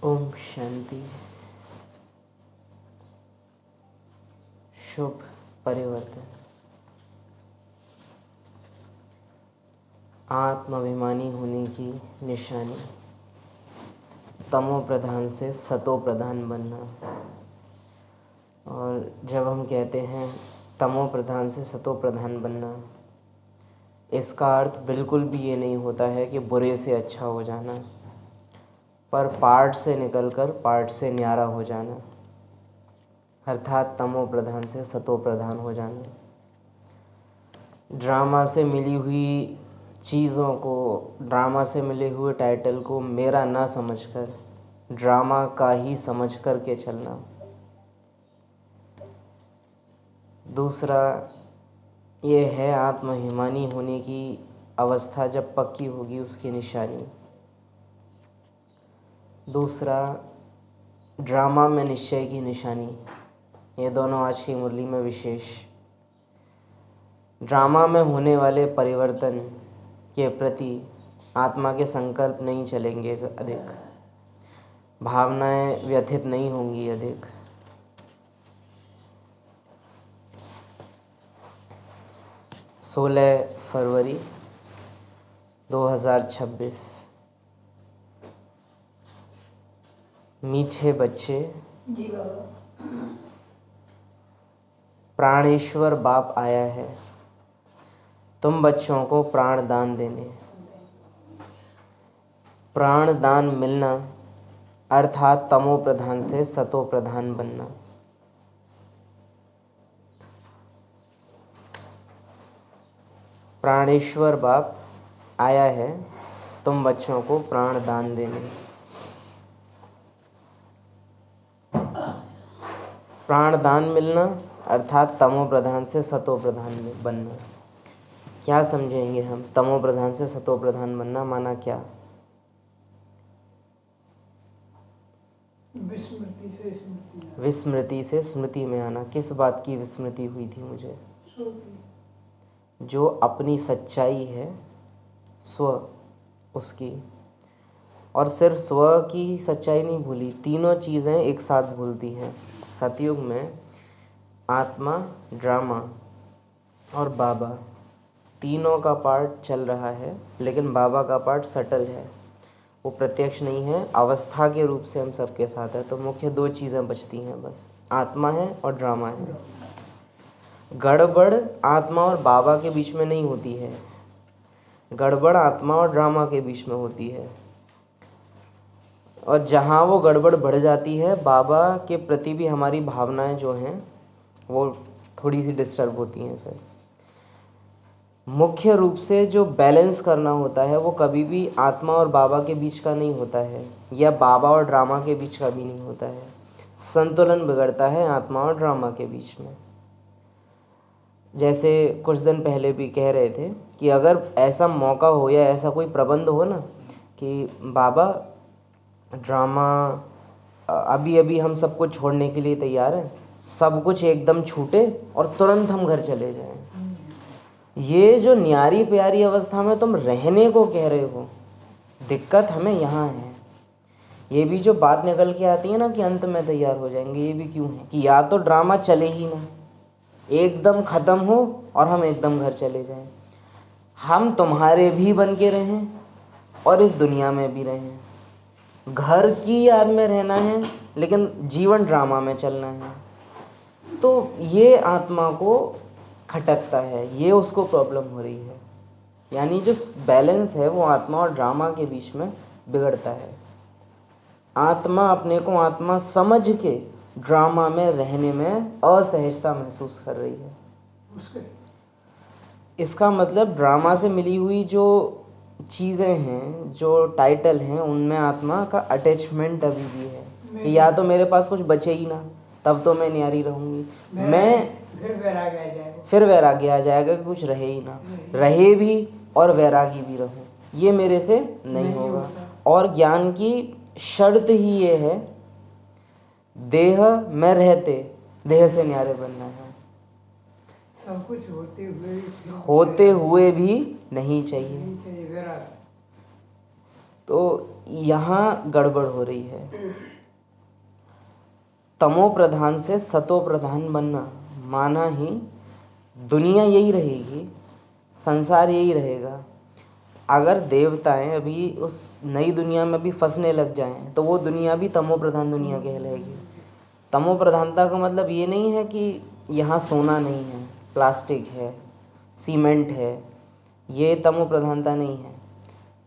ओम शांति। शुभ परिवर्तन। आत्माभिमानी होने की निशानी तमो प्रधान से सतो प्रधान बनना। और जब हम कहते हैं तमो प्रधान से सतो प्रधान बनना, इसका अर्थ बिल्कुल भी ये नहीं होता है कि बुरे से अच्छा हो जाना, पर पार्ट से निकलकर पार्ट से न्यारा हो जाना, अर्थात तमो प्रधान से सतो प्रधान हो जाना। ड्रामा से मिली हुई चीज़ों को, ड्रामा से मिले हुए टाइटल को मेरा ना समझकर ड्रामा का ही समझ कर के चलना। दूसरा ये है आत्माभिमानी होने की अवस्था जब पक्की होगी उसकी निशानी। दूसरा ड्रामा में निश्चय की निशानी। ये दोनों आज की मुरली में विशेष। ड्रामा में होने वाले परिवर्तन के प्रति आत्मा के संकल्प नहीं चलेंगे अधिक, भावनाएं व्यथित नहीं होंगी अधिक। 16 फरवरी 2026। मीठे बच्चे, प्राणेश्वर बाप आया है तुम बच्चों को प्राण दान देने। प्राण दान मिलना अर्थात तमो प्रधान से सतो प्रधान बनना। प्राणेश्वर बाप आया है तुम बच्चों को प्राण दान देने। प्राण दान मिलना अर्थात तमो प्रधान से सतो प्रधान बनना। क्या समझेंगे हम? तमो प्रधान से सतो प्रधान बनना माना क्या? विस्मृति से स्मृति में आना। किस बात की विस्मृति हुई थी मुझे? जो अपनी सच्चाई है स्व, उसकी। और सिर्फ स्व की सच्चाई नहीं भूली, तीनों चीज़ें एक साथ भूलती हैं। सतयुग में आत्मा, ड्रामा और बाबा, तीनों का पार्ट चल रहा है, लेकिन बाबा का पार्ट सटल है, वो प्रत्यक्ष नहीं है, अवस्था के रूप से हम सबके साथ है। तो मुख्य दो चीज़ें बचती हैं बस, आत्मा है और ड्रामा है। गड़बड़ आत्मा और बाबा के बीच में नहीं होती है, गड़बड़ आत्मा और ड्रामा के बीच में होती है। और जहाँ वो गड़बड़ बढ़ जाती है, बाबा के प्रति भी हमारी भावनाएं जो हैं वो थोड़ी सी डिस्टर्ब होती हैं। फिर मुख्य रूप से जो बैलेंस करना होता है वो कभी भी आत्मा और बाबा के बीच का नहीं होता है, या बाबा और ड्रामा के बीच का भी नहीं होता है। संतुलन बिगड़ता है आत्मा और ड्रामा के बीच में। जैसे कुछ दिन पहले भी कह रहे थे कि अगर ऐसा मौका हो या ऐसा कोई प्रबंध हो ना कि बाबा ड्रामा अभी अभी हम सब कुछ छोड़ने के लिए तैयार हैं, सब कुछ एकदम छूटे और तुरंत हम घर चले जाएं, ये जो न्यारी प्यारी अवस्था में तुम रहने को कह रहे हो, दिक्कत हमें यहाँ है। ये भी जो बात निकल के आती है ना कि अंत में तैयार हो जाएंगे, ये भी क्यों है कि या तो ड्रामा चले ही ना, एकदम ख़त्म हो और हम एकदम घर चले जाएं। हम तुम्हारे भी बन के रहें और इस दुनिया में भी रहें। घर की याद में रहना है लेकिन जीवन ड्रामा में चलना है। तो ये आत्मा को खटकता है, ये उसको प्रॉब्लम हो रही है। यानी जो बैलेंस है वो आत्मा और ड्रामा के बीच में बिगड़ता है। आत्मा अपने को आत्मा समझ के ड्रामा में रहने में असहजता महसूस कर रही है। इसका मतलब ड्रामा से मिली हुई जो चीज़ें हैं, जो टाइटल हैं, उनमें आत्मा का अटैचमेंट अभी भी है कि या तो मेरे पास कुछ बचे ही ना, तब तो मैं न्यारी रहूँगी, मैं फिर वैराग्य आ जाएगा कि कुछ रहे ही ना, रहे भी और वैरागी भी रहूँ, ये मेरे से नहीं होगा। और ज्ञान की शर्त ही ये है, देह में रहते देह से न्यारे बनना है। सब कुछ होते हुए भी नहीं चाहिए। तो यहाँ गड़बड़ हो रही है। तमो प्रधान से सतो प्रधान बनना माना ही दुनिया यही रहेगी, संसार यही रहेगा। अगर देवताएं अभी उस नई दुनिया में भी फंसने लग जाएं तो वो दुनिया भी तमो प्रधान दुनिया कहलाएगी। तमो प्रधानता का मतलब ये नहीं है कि यहाँ सोना नहीं है, प्लास्टिक है, सीमेंट है, ये तमो प्रधानता नहीं है।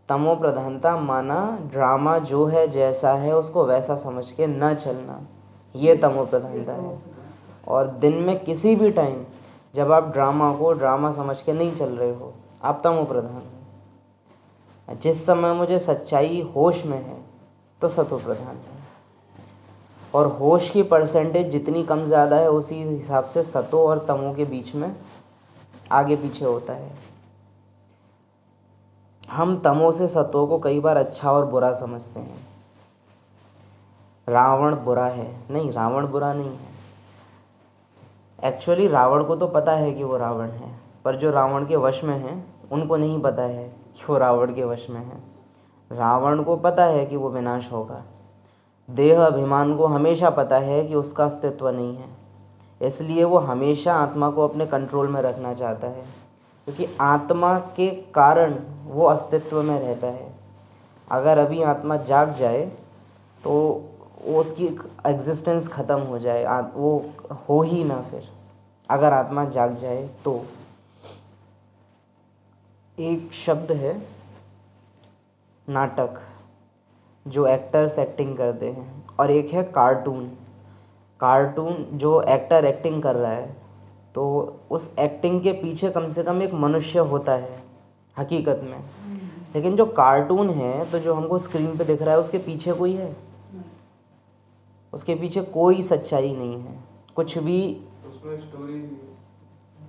तमो प्रधानता माना ड्रामा जो है जैसा है उसको वैसा समझ के न चलना, ये तमो प्रधानता है। और दिन में किसी भी टाइम जब आप ड्रामा को ड्रामा समझ के नहीं चल रहे हो, आप तमो प्रधान हो। जिस समय मुझे सच्चाई होश में है तो सतो प्रधान है। और होश की परसेंटेज जितनी कम ज़्यादा है उसी हिसाब से सतो और तमो के बीच में आगे पीछे होता है। हम तमो से सतो को कई बार अच्छा और बुरा समझते हैं। रावण बुरा है, नहीं, रावण बुरा नहीं है। एक्चुअली रावण को तो पता है कि वो रावण है, पर जो रावण के वश में हैं उनको नहीं पता है कि वो रावण के वश में है। रावण को पता है कि वो विनाश होगा। देह अभिमान को हमेशा पता है कि उसका अस्तित्व नहीं है, इसलिए वो हमेशा आत्मा को अपने कंट्रोल में रखना चाहता है, क्योंकि आत्मा के कारण वो अस्तित्व में रहता है। अगर अभी आत्मा जाग जाए तो वो उसकी एग्जिस्टेंस ख़त्म हो जाए, वो हो ही ना फिर। अगर आत्मा जाग जाए तो एक शब्द है नाटक, जो एक्टर्स एक्टिंग करते हैं, और एक है कार्टून। कार्टून जो एक्टर एक्टिंग कर रहा है तो उस एक्टिंग के पीछे कम से कम एक मनुष्य होता है हकीकत में। लेकिन जो कार्टून है तो जो हमको स्क्रीन पे दिख रहा है उसके पीछे कोई है, उसके पीछे कोई सच्चाई नहीं है कुछ भी। उसमें स्टोरी,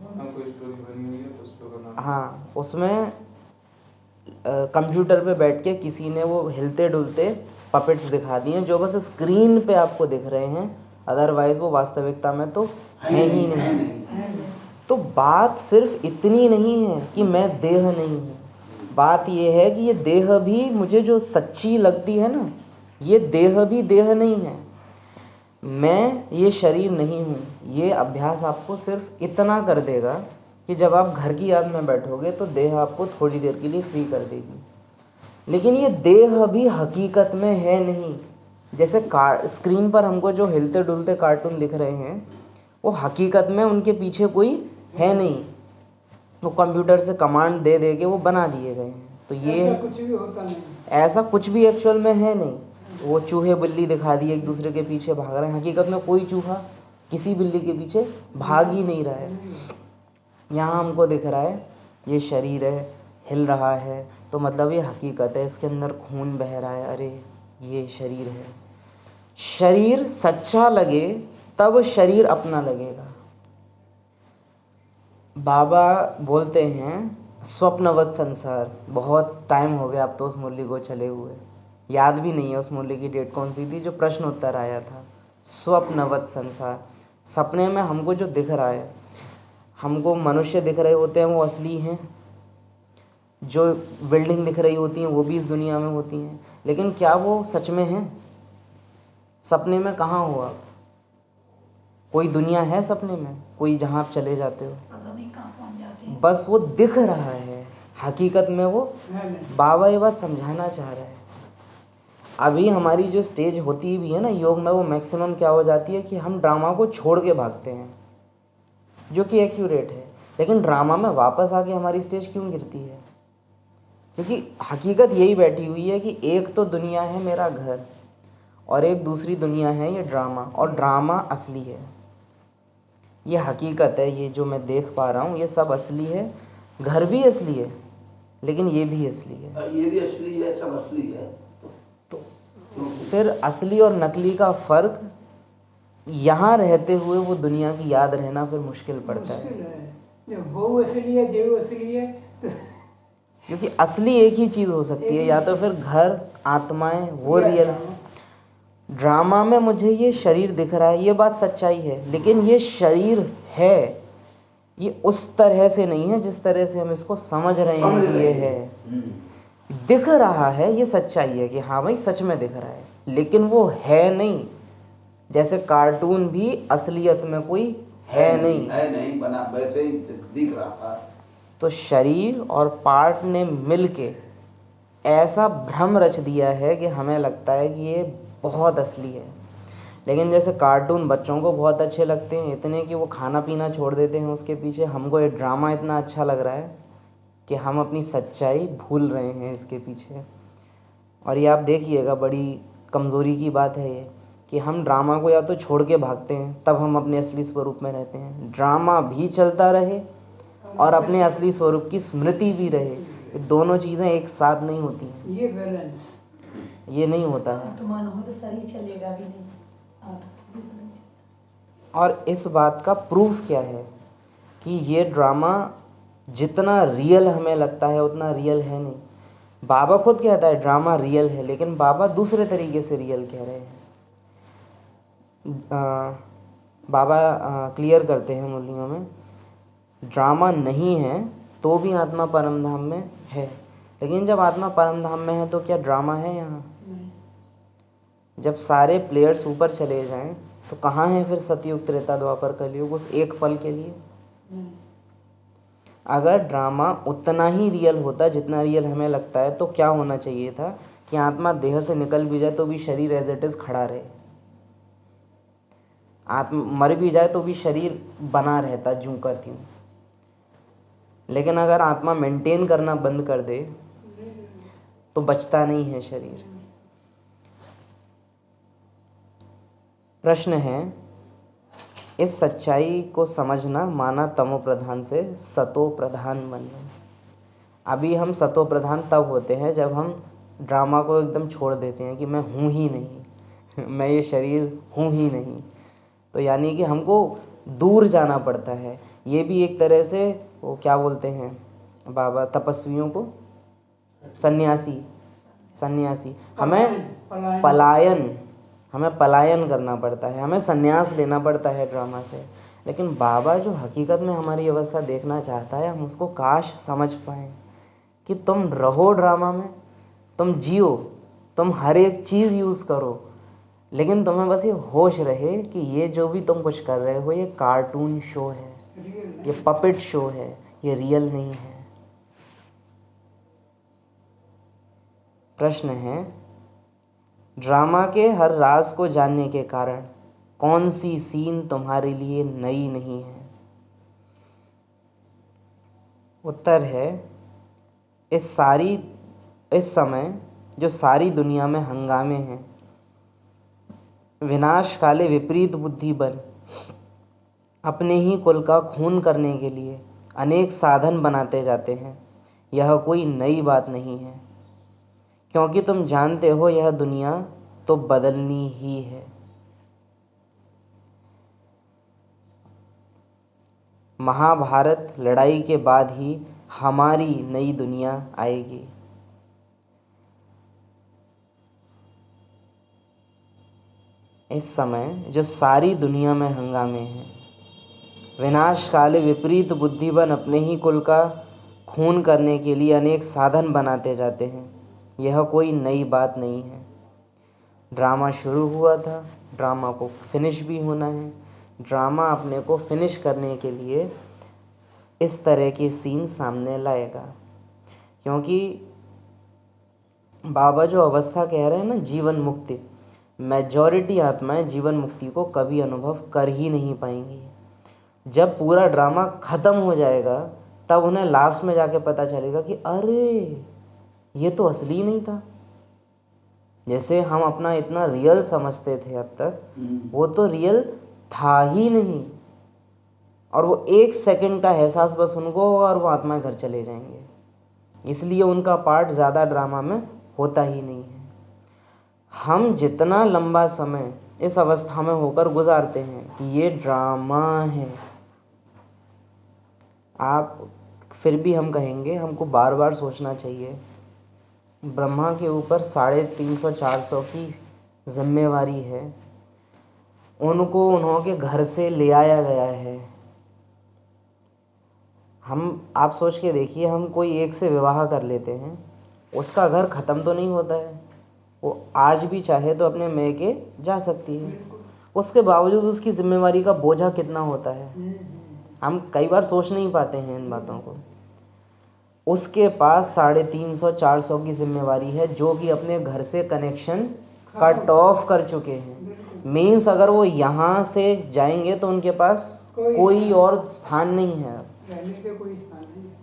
कोई स्टोरी बनी हुई है तो उस पे बना। हाँ, उसमें कंप्यूटर पे बैठ के किसी ने वो हिलते डुलते पपेट्स दिखा दिए जो बस स्क्रीन पे आपको दिख रहे हैं, अदरवाइज वो वास्तविकता में तो है ही नहीं। तो बात सिर्फ इतनी नहीं है कि मैं देह नहीं हूँ, बात ये है कि ये देह भी मुझे जो सच्ची लगती है ना, ये देह भी देह नहीं है, मैं ये शरीर नहीं हूँ। ये अभ्यास आपको सिर्फ इतना कर देगा कि जब आप घर की याद में बैठोगे तो देह आपको थोड़ी देर के लिए फ्री कर देगी, लेकिन ये देह भी हकीकत में है नहीं। जैसे स्क्रीन पर हमको जो हिलते डुलते कार्टून दिख रहे हैं वो हकीकत में उनके पीछे कोई है नहीं, वो कंप्यूटर से कमांड दे दे के वो बना दिए गए हैं। तो ये ऐसा कुछ भी होता नहीं, ऐसा कुछ भी एक्चुअल में है नहीं। वो चूहे बिल्ली दिखा दिए एक दूसरे के पीछे भाग रहे हैं, हकीकत में कोई चूहा किसी बिल्ली के पीछे भाग ही नहीं रहा है। यहाँ हमको दिख रहा है ये शरीर है, हिल रहा है, तो मतलब ये हकीकत है, इसके अंदर खून बह रहा है, अरे ये शरीर है। शरीर सच्चा लगे तब शरीर अपना लगेगा। बाबा बोलते हैं स्वप्नवत संसार। बहुत टाइम हो गया अब तो उस मुरली को चले हुए, याद भी नहीं है उस मुरली की डेट कौन सी थी जो प्रश्न उत्तर आया था। स्वप्नवत संसार, सपने में हमको जो दिख रहा है, हमको मनुष्य दिख रहे होते हैं वो असली हैं, जो बिल्डिंग दिख रही होती हैं वो भी इस दुनिया में होती हैं, लेकिन क्या वो सच में हैं? सपने में कहाँ हो आप? कोई दुनिया है सपने में? कोई जहाँ आप चले जाते हो? पता नहीं कहाँ पहुँच जाते हैं। बस वो दिख रहा है, हकीकत में वो। बाबा ये बात समझाना चाह रहे हैं। अभी हमारी जो स्टेज होती भी है ना योग में, वो मैक्सिमम क्या हो जाती है कि हम ड्रामा को छोड़ के भागते हैं, जो कि एक्यूरेट है, लेकिन ड्रामा में वापस आके हमारी स्टेज क्यों गिरती है? क्योंकि हकीकत यही बैठी हुई है कि एक तो दुनिया है मेरा घर और एक दूसरी दुनिया है ये ड्रामा, और ड्रामा असली है, ये हकीकत है। ये जो मैं देख पा रहा हूँ ये सब असली है, घर भी असली है लेकिन ये भी असली है, ये भी असली है, सब असली है। तो फिर असली और नकली का फ़र्क, यहाँ रहते हुए वो दुनिया की याद रहना फिर मुश्किल पड़ता है। मुश्किल है। जब वो असली है, जो असली है, तो क्योंकि असली एक ही चीज़ हो सकती है, या तो फिर घर, आत्माएं, वो रियल। ड्रामा में मुझे ये शरीर दिख रहा है, ये बात सच्चाई है, लेकिन ये शरीर है, ये उस तरह से नहीं है जिस तरह से हम इसको समझ रहे हैं कि ये है। दिख रहा है, ये सच्चाई है कि हाँ भाई सच में दिख रहा है, लेकिन वो है नहीं। जैसे कार्टून भी असलियत में कोई है नहीं, है नहीं, बना वैसे ही दिख रहा है। तो शरीर और पार्ट ने मिलके ऐसा भ्रम रच दिया है कि हमें लगता है कि ये बहुत असली है। लेकिन जैसे कार्टून बच्चों को बहुत अच्छे लगते हैं, इतने कि वो खाना पीना छोड़ देते हैं उसके पीछे, हमको ये ड्रामा इतना अच्छा लग रहा है कि हम अपनी सच्चाई भूल रहे हैं इसके पीछे। और ये आप देखिएगा, बड़ी कमज़ोरी की बात है ये कि हम ड्रामा को या तो छोड़ के भागते हैं, तब हम अपने असली स्वरूप में रहते हैं। ड्रामा भी चलता रहे और अपने असली स्वरूप की स्मृति भी रहे, ये दोनों चीज़ें एक साथ नहीं होती हैं, ये बैलेंस ये नहीं होता है। आत्मा हो तो शरीर चलेगा भी नहीं, आत्मा भी शरीर चलेगा। और इस बात का प्रूफ क्या है कि ये ड्रामा जितना रियल हमें लगता है उतना रियल है नहीं। बाबा खुद कहता है ड्रामा रियल है, लेकिन बाबा दूसरे तरीके से रियल कह रहे हैं। बाबा क्लियर करते हैं मुरलियों में, ड्रामा नहीं है तो भी आत्मा परम धाम में है। लेकिन जब आत्मा परम धाम में है तो क्या ड्रामा है यहाँ? जब सारे प्लेयर्स ऊपर चले जाएं तो कहाँ है फिर सतयुग त्रेता द्वापर कलयुग उस एक पल के लिए? अगर ड्रामा उतना ही रियल होता जितना रियल हमें लगता है, तो क्या होना चाहिए था कि आत्मा देह से निकल भी जाए तो भी शरीर एज इट इज़ खड़ा रहे, आत्मा मर भी जाए तो भी शरीर बना रहता ज्यों का त्यों। लेकिन अगर आत्मा मेंटेन करना बंद कर दे तो बचता नहीं है शरीर। प्रश्न है, इस सच्चाई को समझना माना तमो प्रधान से सतो प्रधान बनना। अभी हम सतो प्रधान तब होते हैं जब हम ड्रामा को एकदम छोड़ देते हैं कि मैं हूँ ही नहीं मैं ये शरीर हूँ ही नहीं। तो यानी कि हमको दूर जाना पड़ता है। ये भी एक तरह से वो क्या बोलते हैं बाबा तपस्वियों को, सन्यासी हमें पलायन करना पड़ता है, हमें संन्यास लेना पड़ता है ड्रामा से। लेकिन बाबा जो हकीकत में हमारी अवस्था देखना चाहता है, हम उसको काश समझ पाएँ कि तुम रहो ड्रामा में, तुम जियो, तुम हर एक चीज़ यूज़ करो, लेकिन तुम्हें बस ये होश रहे कि ये जो भी तुम कुछ कर रहे हो ये कार्टून शो है, ये पपेट शो है, ये रियल नहीं है। प्रश्न है, ड्रामा के हर राज को जानने के कारण कौन सी सीन तुम्हारे लिए नई नहीं है? उत्तर है, इस समय जो सारी दुनिया में हंगामे हैं, विनाश काले विपरीत बुद्धि बन अपने ही कुल का खून करने के लिए अनेक साधन बनाते जाते हैं, यह कोई नई बात नहीं है, क्योंकि तुम जानते हो यह दुनिया तो बदलनी ही है। महाभारत लड़ाई के बाद ही हमारी नई दुनिया आएगी। इस समय जो सारी दुनिया में हंगामे हैं, विनाश काले विपरीत बुद्धि बन अपने ही कुल का खून करने के लिए अनेक साधन बनाते जाते हैं, यह कोई नई बात नहीं है। ड्रामा शुरू हुआ था, ड्रामा को फिनिश भी होना है। ड्रामा अपने को फिनिश करने के लिए इस तरह के सीन सामने लाएगा, क्योंकि बाबा जो अवस्था कह रहे हैं ना जीवन मुक्ति, मेजॉरिटी आत्माएं जीवन मुक्ति को कभी अनुभव कर ही नहीं पाएंगी। जब पूरा ड्रामा ख़त्म हो जाएगा तब उन्हें लास्ट में जाके पता चलेगा कि अरे ये तो असली नहीं था। जैसे हम अपना इतना रियल समझते थे अब तक, वो तो रियल था ही नहीं, और वो एक सेकंड का एहसास बस उनको होगा और वो आत्मा घर चले जाएंगे। इसलिए उनका पार्ट ज़्यादा ड्रामा में होता ही नहीं है। हम जितना लंबा समय इस अवस्था में होकर गुजारते हैं कि ये ड्रामा है, आप फिर भी हम कहेंगे हमको बार बार सोचना चाहिए। ब्रह्मा के ऊपर 350-400 की जिम्मेवारी है, उनको उन्होंने घर से ले आया गया है। आप सोच के देखिए, हम कोई एक से विवाह कर लेते हैं, उसका घर ख़त्म तो नहीं होता है, वो आज भी चाहे तो अपने मैके जा सकती है। उसके बावजूद उसकी जिम्मेवारी का बोझा कितना होता है, हम कई बार सोच नहीं पाते हैं इन बातों को। उसके पास 350-400 की जिम्मेवारी है, जो कि अपने घर से कनेक्शन कट ऑफ कर चुके हैं। मीन्स अगर वो यहाँ से जाएंगे तो उनके पास कोई और स्थान नहीं है, रहने के कोई स्थान नहीं है।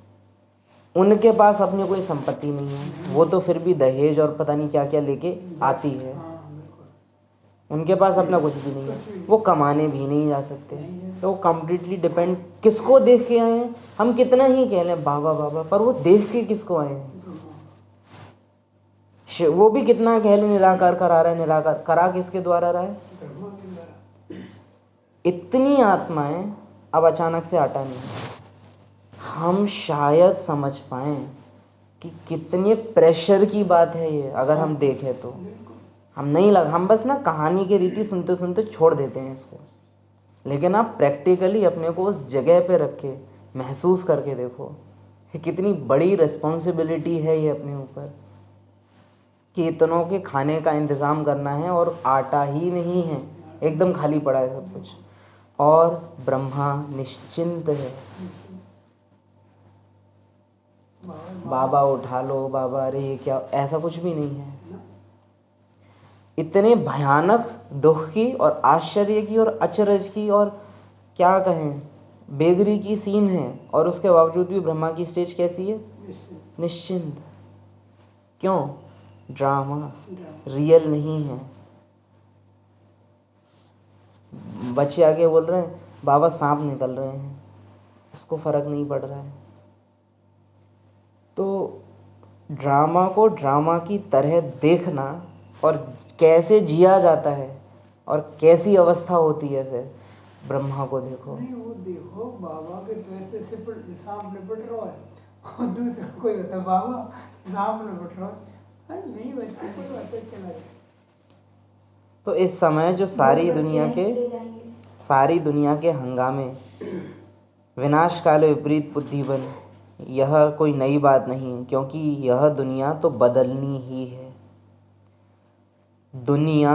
उनके पास अपनी कोई संपत्ति नहीं है। वो तो फिर भी दहेज और पता नहीं क्या क्या लेके आती है, हाँ बिल्कुल। उनके पास अपना कुछ भी नहीं है, वो कमाने भी नहीं जा सकते। तो वो कम्प्लीटली डिपेंड किसको देख के आए हैं। हम कितना ही कह लें बाबा बाबा, पर वो देख के किसको आए हैं। वो भी कितना कह लें निराकार करा रहा है, निराकार करा किसके द्वारा रहा है। धर्म के द्वारा। इतनी आत्माएं अब अचानक से आटा नहीं है। हम शायद समझ पाएं कि कितने प्रेशर की बात है ये। अगर हम देखें तो हम नहीं लग हम बस ना कहानी की रीति सुनते सुनते छोड़ देते हैं इसको, लेकिन आप प्रैक्टिकली अपने को उस जगह पे रख के महसूस करके देखो कि कितनी बड़ी रिस्पॉन्सिबिलिटी है ये अपने ऊपर, कि इतनों के खाने का इंतज़ाम करना है और आटा ही नहीं है, एकदम खाली पड़ा है सब कुछ, और ब्रह्मा निश्चिंत है। बाबा उठा लो, बाबा अरे ये क्या, ऐसा कुछ भी नहीं है। इतने भयानक दुख की और आश्चर्य की और अचरज की और क्या कहें बेगरी की सीन है, और उसके बावजूद भी ब्रह्मा की स्टेज कैसी है, निश्चिंत। क्यों? ड्रामा रियल नहीं है। बच्चे आके बोल रहे हैं बाबा सांप निकल रहे हैं, उसको फर्क नहीं पड़ रहा है। तो ड्रामा को ड्रामा की तरह देखना और कैसे जिया जाता है और कैसी अवस्था होती है, फिर ब्रह्मा को देखो। नहीं वो देखो बाबा के पैर से सांप लिपट रहा है, और दूसरा कोई होता है बाबा सांप लिपट रहा है, नहीं बच्चे कोई बात चला जाए। तो इस समय जो सारी दुनिया के हंगामे, विनाश काल विपरीत बुद्धि बन, यह कोई नई बात नहीं, क्योंकि यह दुनिया तो बदलनी ही है। दुनिया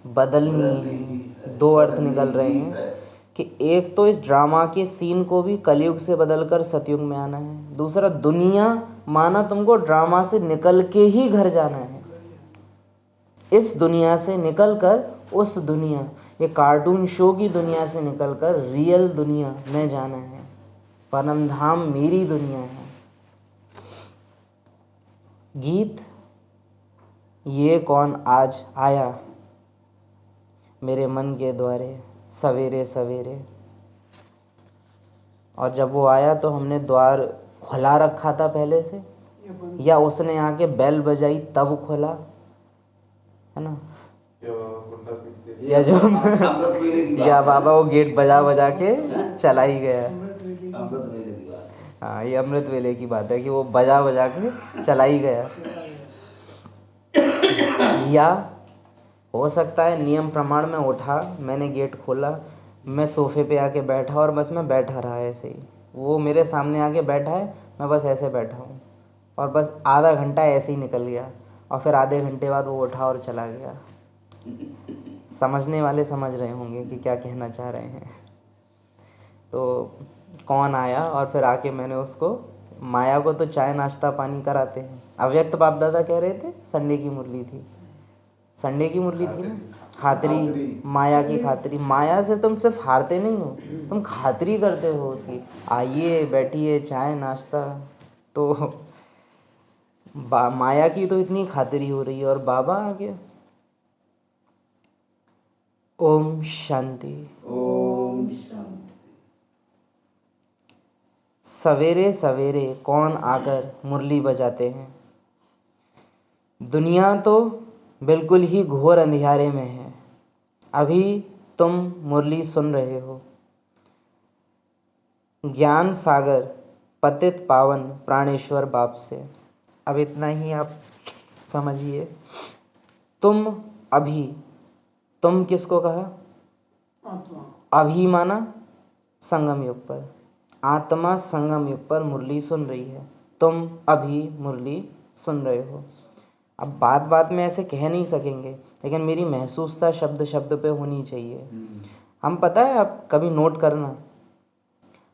बदलनी है। दो अर्थ निकल रहे हैं कि एक तो इस ड्रामा के सीन को भी कलयुग से बदलकर सतयुग में आना है, दूसरा दुनिया माना तुमको ड्रामा से निकल के ही घर जाना है। इस दुनिया से निकलकर उस दुनिया, ये कार्टून शो की दुनिया से निकलकर रियल दुनिया में जाना है। परम धाम मेरी दुनिया है। गीत, ये कौन आज आया मेरे मन के द्वारे सवेरे सवेरे, और जब वो आया तो हमने द्वार खुला रखा था पहले से, या उसने आके बेल बजाई तब खुला, है ना, या जो या बाबा वो गेट बजा बजा के चला ही गया। हाँ, ये अमृत वेले की बात है कि वो बजा बजा के चला ही गया। या हो सकता है नियम प्रमाण में उठा, मैंने गेट खोला, मैं सोफे पे आके बैठा और बस मैं बैठा रहा ऐसे ही, वो मेरे सामने आके बैठा है, मैं बस ऐसे बैठा हूँ, और बस आधा घंटा ऐसे ही निकल गया, और फिर आधे घंटे बाद वो उठा और चला गया। समझने वाले समझ रहे होंगे कि क्या कहना चाह रहे हैं। तो कौन आया, और फिर आके मैंने उसको, माया को तो चाय नाश्ता पानी कराते हैं। अव्यक्त बाप दादा कह रहे थे संडे की मुरली थी, संडे की मुरली थी ना, खातरी, माया की खातरी। माया से तुम सिर्फ हारते नहीं हो, तुम खातरी करते हो उसकी, आइए बैठिए चाय नाश्ता। तो माया की तो इतनी खातरी हो रही है, और बाबा आ गया। ओम शांति। ओम शांति। सवेरे सवेरे कौन आकर मुरली बजाते हैं। दुनिया तो बिल्कुल ही घोर अंधियारे में है, अभी तुम मुरली सुन रहे हो। ज्ञान सागर पतित पावन प्राणेश्वर बाप से। अब इतना ही आप समझिए। तुम किसको कहा? अभी माना संगम युग पर, आत्मा संगम युग पर मुरली सुन रही है। तुम अभी मुरली सुन रहे हो। अब बात बात में ऐसे कह नहीं सकेंगे, लेकिन मेरी महसूसता शब्द शब्द पे होनी चाहिए। हम पता है, आप कभी नोट करना,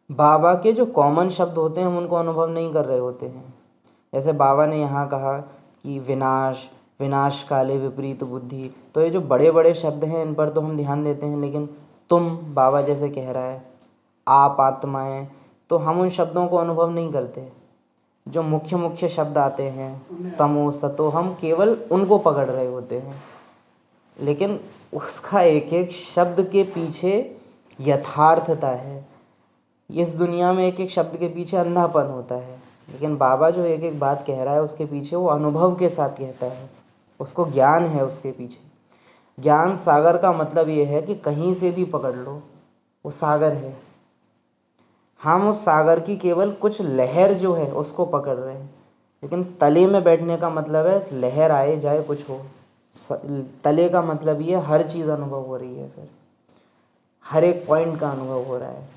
बाबा के जो कॉमन शब्द होते हैं हम उनको अनुभव नहीं कर रहे होते हैं। जैसे बाबा ने यहाँ कहा कि विनाश, विनाश काले विपरीत बुद्धि, तो ये जो बड़े बड़े शब्द हैं इन पर तो हम ध्यान देते हैं, लेकिन तुम, बाबा जैसे कह रहा है, आप आत्माएं, तो हम उन शब्दों को अनुभव नहीं करते। जो मुख्य मुख्य शब्द आते हैं तमो सतो, हम केवल उनको पकड़ रहे होते हैं, लेकिन उसका एक एक शब्द के पीछे यथार्थता है। इस दुनिया में एक एक शब्द के पीछे अंधापन होता है, लेकिन बाबा जो एक एक बात कह रहा है उसके पीछे वो अनुभव के साथ कहता है, उसको ज्ञान है उसके पीछे। ज्ञान सागर का मतलब ये है कि कहीं से भी पकड़ लो वो सागर है, हम उस सागर की केवल कुछ लहर जो है उसको पकड़ रहे हैं। लेकिन तले में बैठने का मतलब है लहर आए जाए कुछ हो, तले का मतलब ये हर चीज़ अनुभव हो रही है, फिर हर एक पॉइंट का अनुभव हो रहा है।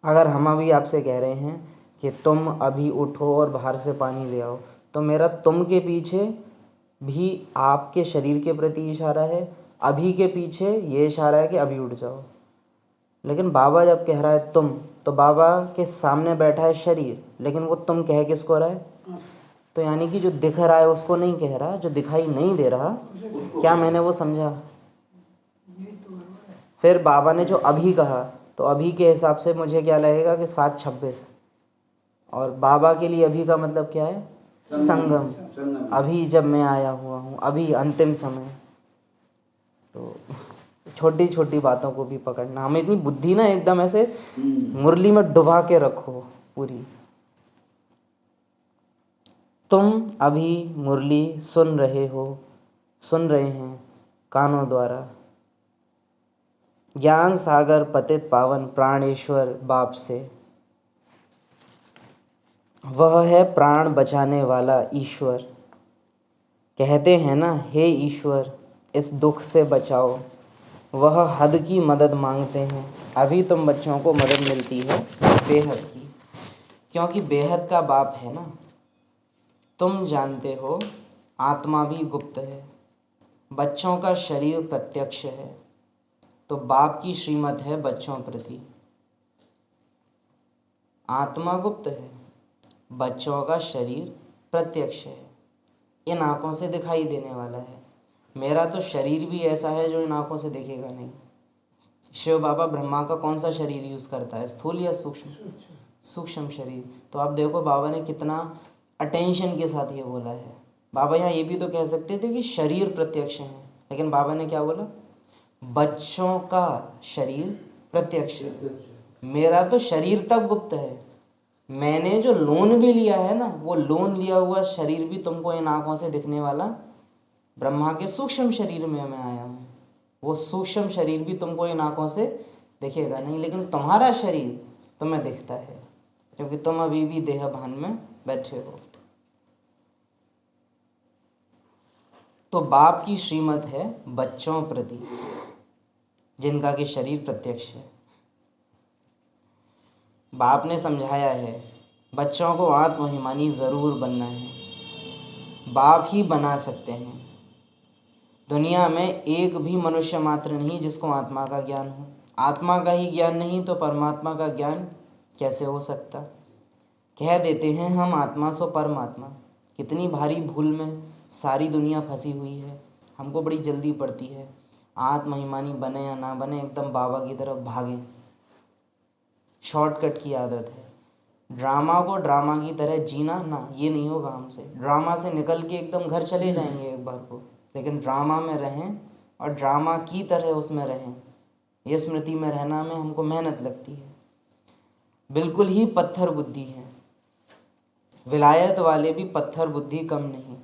अगर हम अभी आपसे कह रहे हैं कि तुम अभी उठो और बाहर से पानी ले आओ, तो मेरा तुम के पीछे भी आपके शरीर के प्रति इशारा है, अभी के पीछे ये इशारा है कि अभी उठ जाओ। लेकिन बाबा जब कह रहा है तुम, तो बाबा के सामने बैठा है शरीर, लेकिन वो तुम कह किसको रहा है? तो यानी कि जो दिख रहा है उसको नहीं कह रहा, जो दिखाई नहीं दे रहा, क्या मैंने वो समझा? फिर बाबा ने जो अभी कहा, तो अभी के हिसाब से मुझे क्या लगेगा कि 7:26, और बाबा के लिए अभी का मतलब क्या है? संगम। अभी जब मैं आया हुआ हूँ, अभी अंतिम समय। तो छोटी छोटी बातों को भी पकड़ना, हमें इतनी बुद्धि ना एकदम ऐसे मुरली में डुबा के रखो पूरी। तुम अभी मुरली सुन रहे हो, सुन रहे हैं कानों द्वारा। ज्ञान सागर पतित पावन प्राणेश्वर बाप से, वह है प्राण बचाने वाला ईश्वर। कहते हैं ना, हे ईश्वर इस दुख से बचाओ, वह हद की मदद मांगते हैं। अभी तुम बच्चों को मदद मिलती है बेहद की, क्योंकि बेहद का बाप है ना। तुम जानते हो आत्मा भी गुप्त है, बच्चों का शरीर प्रत्यक्ष है, तो बाप की श्रीमत है बच्चों प्रति। आत्मा गुप्त है, बच्चों का शरीर प्रत्यक्ष है, इन आँखों से दिखाई देने वाला है। मेरा तो शरीर भी ऐसा है जो इन आँखों से दिखेगा नहीं। शिव बाबा ब्रह्मा का कौन सा शरीर यूज़ करता है, स्थूल या सूक्ष्म? सूक्ष्म शरीर। तो आप देखो बाबा ने कितना अटेंशन के साथ ये बोला है। बाबा यहाँ ये भी तो कह सकते थे कि शरीर प्रत्यक्ष है, लेकिन बाबा ने क्या बोला? बच्चों का शरीर प्रत्यक्ष है। मेरा तो शरीर तक गुप्त है, मैंने जो लोन भी लिया है ना, वो लोन लिया हुआ शरीर भी तुमको इन आँखों से दिखने वाला ब्रह्मा के सूक्ष्म शरीर में मैं आया हूँ। वो सूक्ष्म शरीर भी तुमको इन आँखों से दिखेगा नहीं, लेकिन तुम्हारा शरीर तुम्हें दिखता है, क्योंकि तुम अभी भी देह भान में बैठे हो। तो बाप की श्रीमत है बच्चों प्रति, जिनका कि शरीर प्रत्यक्ष है। बाप ने समझाया है बच्चों को आत्माभिमानी ज़रूर बनना है, बाप ही बना सकते हैं। दुनिया में एक भी मनुष्य मात्र नहीं जिसको आत्मा का ज्ञान हो। आत्मा का ही ज्ञान नहीं तो परमात्मा का ज्ञान कैसे हो सकता? कह देते हैं हम आत्मा सो परमात्मा। कितनी भारी भूल में सारी दुनिया फंसी हुई है। हमको बड़ी जल्दी पड़ती है, आत्माभिमानी बने या ना बने एकदम बाबा की तरफ भागें। शॉर्टकट की आदत है। ड्रामा को ड्रामा की तरह जीना ना, ये नहीं होगा हमसे। ड्रामा से निकल के एकदम घर चले जाएंगे एक बार को, लेकिन ड्रामा में रहें और ड्रामा की तरह उसमें रहें। ये स्मृति में रहना में हमको मेहनत लगती है। बिल्कुल ही पत्थर बुद्धि है। विलायत वाले भी पत्थर बुद्धि कम नहीं।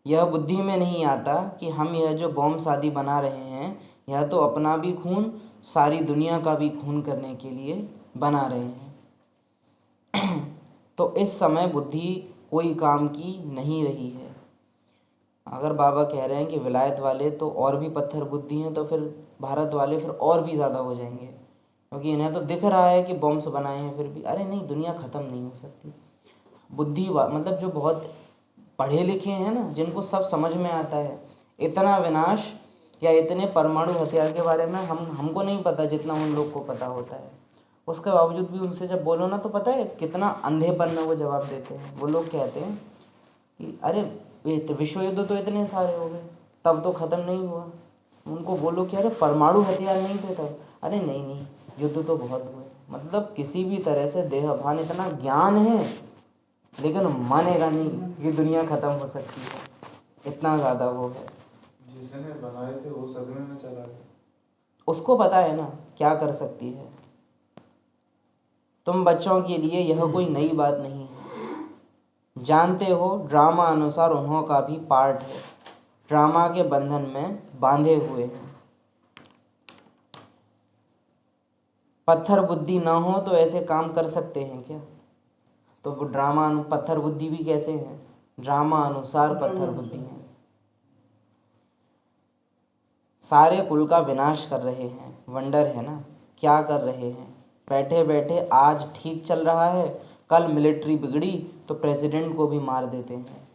यह बुद्धि में नहीं आता कि हम यह जो बॉम्ब शादी बना रहे हैं, यह तो अपना भी खून, सारी दुनिया का भी खून करने के लिए बना रहे हैं। तो इस समय बुद्धि कोई काम की नहीं रही है। अगर बाबा कह रहे हैं कि विलायत वाले तो और भी पत्थर बुद्धि हैं, तो फिर भारत वाले फिर और भी ज़्यादा हो जाएंगे, क्योंकि इन्हें तो दिख रहा है कि बॉम्ब्स बनाए हैं, फिर भी अरे नहीं, दुनिया ख़त्म नहीं हो सकती। मतलब जो बहुत पढ़े लिखे हैं ना, जिनको सब समझ में आता है, इतना विनाश या इतने परमाणु हथियार के बारे में हमको नहीं पता जितना उन लोग को पता होता है। उसके बावजूद भी उनसे जब बोलो ना तो पता है कितना अंधेपन में वो जवाब देते हैं। वो लोग कहते हैं कि अरे विश्व युद्ध तो इतने सारे हो गए, तब तो ख़त्म नहीं हुआ। उनको बोलो कि अरे परमाणु हथियार नहीं थे तब, अरे नहीं युद्ध तो बहुत हुए। मतलब किसी भी तरह से देहभान, इतना ज्ञान है लेकिन मानेगा नहीं कि दुनिया ख़त्म हो सकती है, इतना ज़्यादा वो है। जिसने बनाए थे वो सदमे में चला गया। उसको पता है ना क्या कर सकती है। तुम बच्चों के लिए यह कोई नई बात नहीं है। जानते हो ड्रामा अनुसार उन्हों का भी पार्ट है, ड्रामा के बंधन में बांधे हुए हैं। पत्थर बुद्धि ना हो तो ऐसे काम कर सकते हैं क्या? तो वो पत्थर बुद्धि भी कैसे हैं? ड्रामा अनुसार पत्थर बुद्धि हैं। सारे कुल का विनाश कर रहे हैं। वंडर है ना, क्या कर रहे हैं? बैठे बैठे आज ठीक चल रहा है, कल मिलिट्री बिगड़ी तो प्रेसिडेंट को भी मार देते हैं।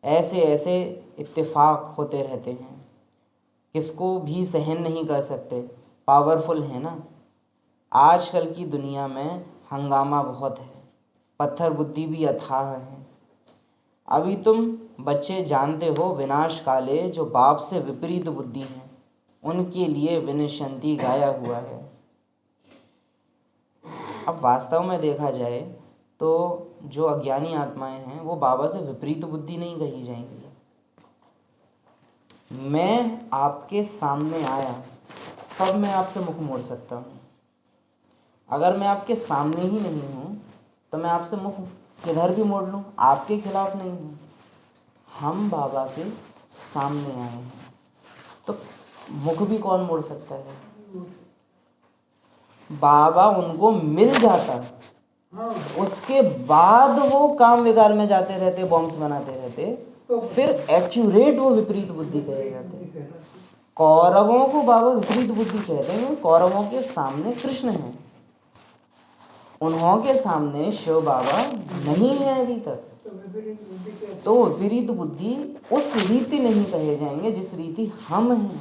ऐसे ऐसे इत्तेफाक होते रहते हैं, किसको भी सहन नहीं कर सकते। पावरफुल है ना। आजकल की दुनिया में हंगामा बहुत है, पत्थर बुद्धि भी अथाह है। अभी तुम बच्चे जानते हो विनाश काले जो बाप से विपरीत बुद्धि हैं, उनके लिए विनशंति गाया हुआ है। अब वास्तव में देखा जाए तो जो अज्ञानी आत्माएं हैं वो बाबा से विपरीत बुद्धि नहीं कही जाएंगी। मैं आपके सामने आया तब मैं आपसे मुख मोड़ सकता हूँ। अगर मैं आपके सामने ही नहीं हूँ तो मैं आपसे मुख किधर भी मोड़ लूँ, आपके खिलाफ नहीं हूँ। हम बाबा के सामने आए हैं तो मुख भी कौन मोड़ सकता है? बाबा उनको मिल जाता, उसके बाद वो काम विकार में जाते रहते, बॉम्ब्स बनाते रहते, फिर एक्यूरेट वो विपरीत बुद्धि कहे जाते। कौरवों को बाबा विपरीत बुद्धि कहते हैं। कौरवों के सामने कृष्ण हैं, उन्हों के सामने शिव बाबा नहीं है अभी तक। तो विपरीत बुद्धि उस रीति नहीं कहे जाएंगे जिस रीति हम हैं।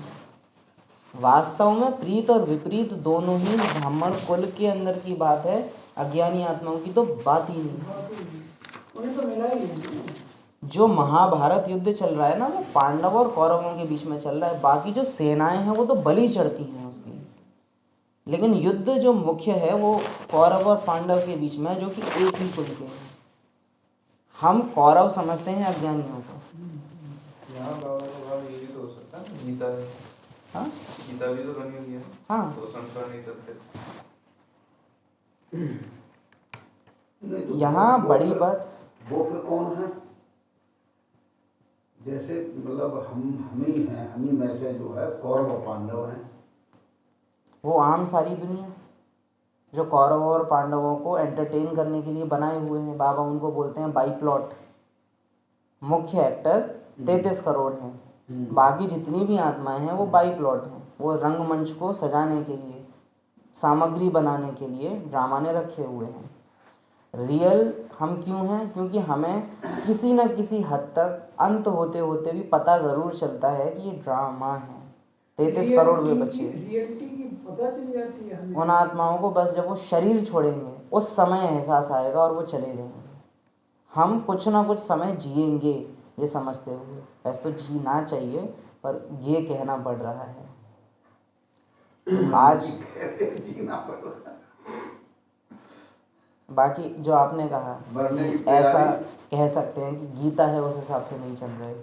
वास्तव में प्रीत और विपरीत दोनों ही ब्राह्मण कुल के अंदर की बात है, अज्ञानी आत्माओं की तो बात ही नहीं। जो महाभारत युद्ध चल रहा है ना, वो पांडव और कौरवों के बीच में चल रहा है। बाकी जो सेनाएं हैं वो तो बलि चढ़ती हैं उसकी, लेकिन युद्ध जो मुख्य है वो कौरव और पांडव के बीच में है, जो कि एक ही कुल के हैं। हम कौरव समझते हैं अज्ञानियों को। यहाँ बाबा का भाव ये भी तो हो सकता है, गीता है। हाँ, गीता भी तो बनी हुई है। हाँ, तो संसार नहीं सकते। यहाँ बड़ी बात वो फिर कौन है? जैसे मतलब हम ही हैं, हम ही में से जो है कौरव और पांडव हैं। वो आम सारी दुनिया जो कौरवों और पांडवों को एंटरटेन करने के लिए बनाए हुए हैं। बाबा उनको बोलते हैं बाई प्लॉट। मुख्य एक्टर 33 करोड़ हैं, बाकी जितनी भी आत्माएं हैं वो बाई प्लॉट हैं। वो रंगमंच को सजाने के लिए, सामग्री बनाने के लिए ड्रामा ने रखे हुए हैं। रियल हम क्यों हैं? क्योंकि हमें किसी न किसी हद तक अंत होते होते भी पता ज़रूर चलता है कि ये ड्रामा है। 33 करोड़ वे बच्चे, पता चल जाती है हमें। उन आत्माओं को बस जब वो शरीर छोड़ेंगे उस समय एहसास आएगा और वो चले जाएंगे। हम कुछ ना कुछ समय जिएंगे ये समझते हुए, वैसे तो जीना चाहिए पर ये कहना पड़ रहा है। तो आज जीना पड़ रहा है। बाकी जो आपने कहा ऐसा कह सकते हैं कि गीता है उस हिसाब से नहीं चल रहे,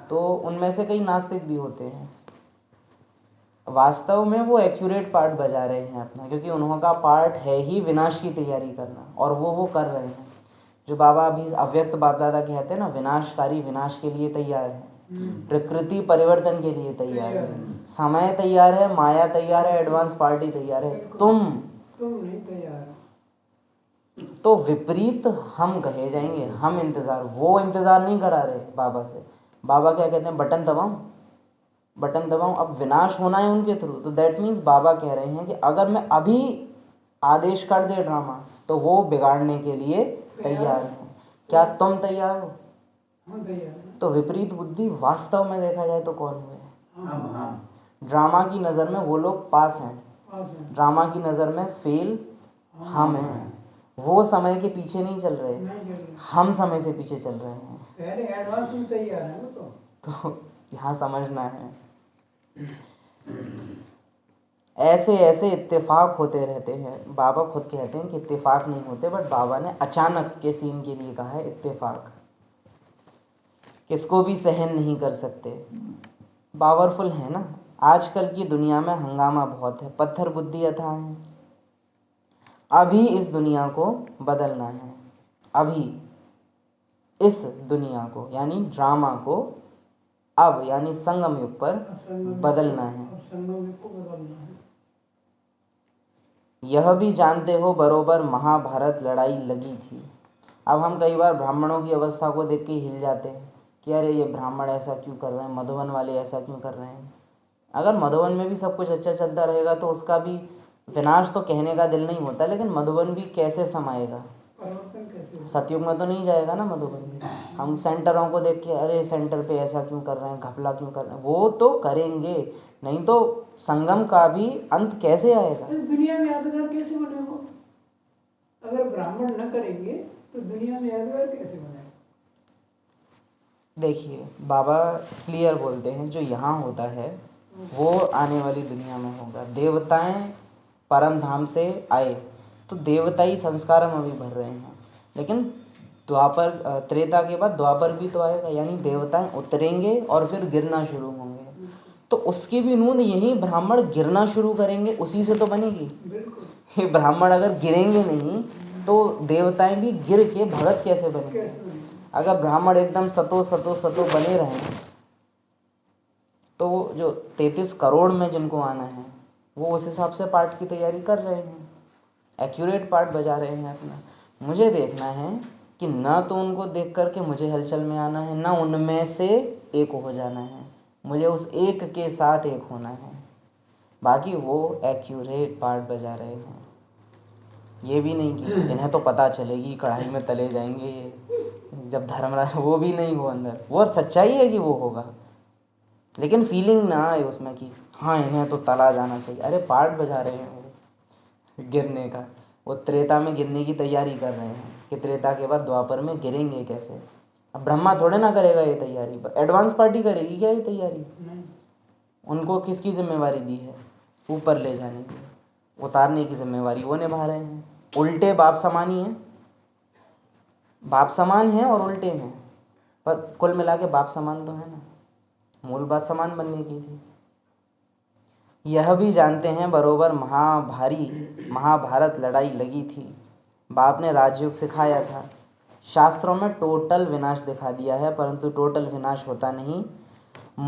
तो उनमें से कई नास्तिक भी होते हैं। वास्तव में वो एक्यूरेट पार्ट बजा रहे हैं अपना, क्योंकि उन्हों का पार्ट है ही विनाश की तैयारी करना, और वो कर रहे हैं। जो बाबा अभी अव्यक्त बाप दादा कहते हैं ना, विनाशकारी विनाश के लिए तैयार है, प्रकृति परिवर्तन के लिए तैयार है, समय तैयार है, माया तैयार है, एडवांस पार्टी तैयार है, तुम नहीं तैयार। तो विपरीत हम कहे जाएंगे। हम इंतज़ार, वो इंतज़ार नहीं करा रहे बाबा से। बाबा क्या कहते हैं? बटन दबाऊं। अब विनाश होना है उनके थ्रू, तो दैट मीन्स बाबा कह रहे हैं कि अगर मैं अभी आदेश कर दे ड्रामा तो वो बिगाड़ने के लिए तैयार हैं। क्या तुम तैयार हो? हम तैयार हैं। तो विपरीत बुद्धि वास्तव में देखा जाए तो कौन हुए? हम ड्रामा की नज़र में वो लोग पास हैं, पास हैं। ड्रामा की नज़र में फेल हम हैं। वो समय के पीछे नहीं चल रहे, नहीं कर रहे। हम समय से पीछे चल रहे हैं। पहले एडवांस में तैयार है वो तो यहाँ समझना है, ऐसे ऐसे इत्तेफाक होते रहते हैं। बाबा खुद कहते हैं कि इत्तेफाक नहीं होते, बट बाबा ने अचानक के सीन के लिए कहा है इत्तेफाक। किसको भी सहन नहीं कर सकते, पावरफुल है ना। आजकल की दुनिया में हंगामा बहुत है, पत्थर बुद्धि अथाह है। अभी इस दुनिया को बदलना है, अभी इस दुनिया को यानी ड्रामा को अब यानी संगम युग पर बदलना है। संगम को बदलना है। यह भी जानते हो बरोबर महाभारत लड़ाई लगी थी। अब हम कई बार ब्राह्मणों की अवस्था को देख के हिल जाते हैं कि अरे ये ब्राह्मण ऐसा क्यों कर रहे हैं, मधुबन वाले ऐसा क्यों कर रहे हैं। अगर मधुबन में भी सब कुछ अच्छा चलता रहेगा तो उसका भी विनाश तो कहने का दिल नहीं होता, लेकिन मधुबन भी कैसे समाएगा? परिवर्तन कैसे होगा? सतयुग में तो नहीं जाएगा ना मधुबन भी। हम सेंटरों को देख के अरे सेंटर पे ऐसा क्यों कर रहे हैं, घपला क्यों कर रहे हैं, वो तो करेंगे, नहीं तो संगम का भी अंत कैसे आएगा? इस दुनिया में यादगार कैसे बनेगा? अगर ब्राह्मण न करेंगे तो दुनिया में यादगार कैसे बनेगा? देखिए बाबा क्लियर बोलते हैं, जो यहाँ होता है वो आने वाली दुनिया में होगा। देवताएं परम धाम से आए तो देवताई संस्कार हम अभी भर रहे हैं, लेकिन द्वापर त्रेता के बाद द्वापर भी तो आएगा, यानी देवताएं उतरेंगे और फिर गिरना शुरू होंगे। तो उसकी भी नूंद यही ब्राह्मण गिरना शुरू करेंगे, उसी से तो बनेगी। बिल्कुल। ये ब्राह्मण अगर गिरेंगे नहीं तो देवताएं भी गिर के भगत कैसे बनेंगे? कैसे बनेगा? अगर ब्राह्मण एकदम सतो सतो सतो बने रहें तो जो 33 करोड़ में जिनको आना है वो उस हिसाब से पाठ की तैयारी कर रहे हैं, एक्यूरेट पाठ बजा रहे हैं अपना। मुझे देखना है कि ना तो उनको देख करके मुझे हलचल में आना है, ना उनमें से एक हो जाना है, मुझे उस एक के साथ एक होना है। बाकी वो एक्यूरेट पाठ बजा रहे हैं, ये भी नहीं कि इन्हें तो पता चलेगी कढ़ाई में तले जाएंगे ये, जब धर्मराज, वो भी नहीं हो अंदर। वो सच्चाई है कि वो होगा, लेकिन फीलिंग ना आए उसमें कि हाँ इन्हें तो तला जाना चाहिए। अरे पार्ट बजा रहे हैं वो गिरने का, वो त्रेता में गिरने की तैयारी कर रहे हैं कि त्रेता के बाद द्वापर में गिरेंगे कैसे। अब ब्रह्मा थोड़े ना करेगा ये तैयारी, एडवांस पार्टी करेगी क्या ये तैयारी? नहीं। उनको किसकी जिम्मेवारी दी है? ऊपर ले जाने की, उतारने की जिम्मेवारी वो निभा रहे हैं। उल्टे बाप समान ही हैं, बाप समान हैं और उल्टे हैं, पर कुल मिला के बाप समान तो है ना, मूल बात समान बनने की थी। यह भी जानते हैं बरोबर महाभारत लड़ाई लगी थी। बाप ने राजयोग सिखाया था, शास्त्रों में टोटल विनाश दिखा दिया है, परंतु टोटल विनाश होता नहीं।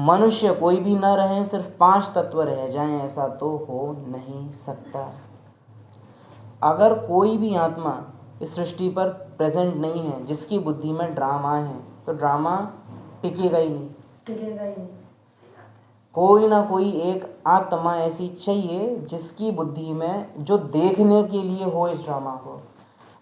मनुष्य कोई भी न रहे, सिर्फ 5 तत्व रह जाएं, ऐसा तो हो नहीं सकता। अगर कोई भी आत्मा इस सृष्टि पर प्रेजेंट नहीं है जिसकी बुद्धि में ड्रामा है, तो ड्रामा टिकेगा ही नहीं। टिकेगा ही नहीं। कोई ना कोई एक आत्मा ऐसी चाहिए जिसकी बुद्धि में, जो देखने के लिए हो इस ड्रामा को।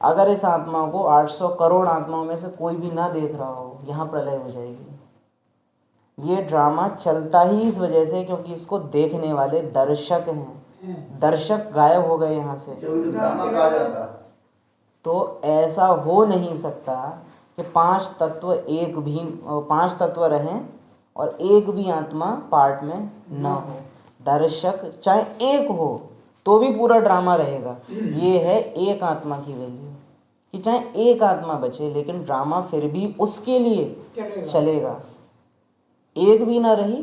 अगर इस आत्मा को 800 करोड़ आत्माओं में से कोई भी ना देख रहा हो, यहाँ प्रलय हो जाएगी। ये ड्रामा चलता ही इस वजह से क्योंकि इसको देखने वाले दर्शक हैं। दर्शक गायब हो गए यहाँ से, ड्रामा कहा जाता। तो ऐसा हो नहीं सकता कि 5 तत्व रहें और एक भी आत्मा पार्ट में न हो। दर्शक चाहे एक हो तो भी पूरा ड्रामा रहेगा। ये है एक आत्मा की वैल्यू, कि चाहे एक आत्मा बचे लेकिन ड्रामा फिर भी उसके लिए चलेगा। एक भी ना रही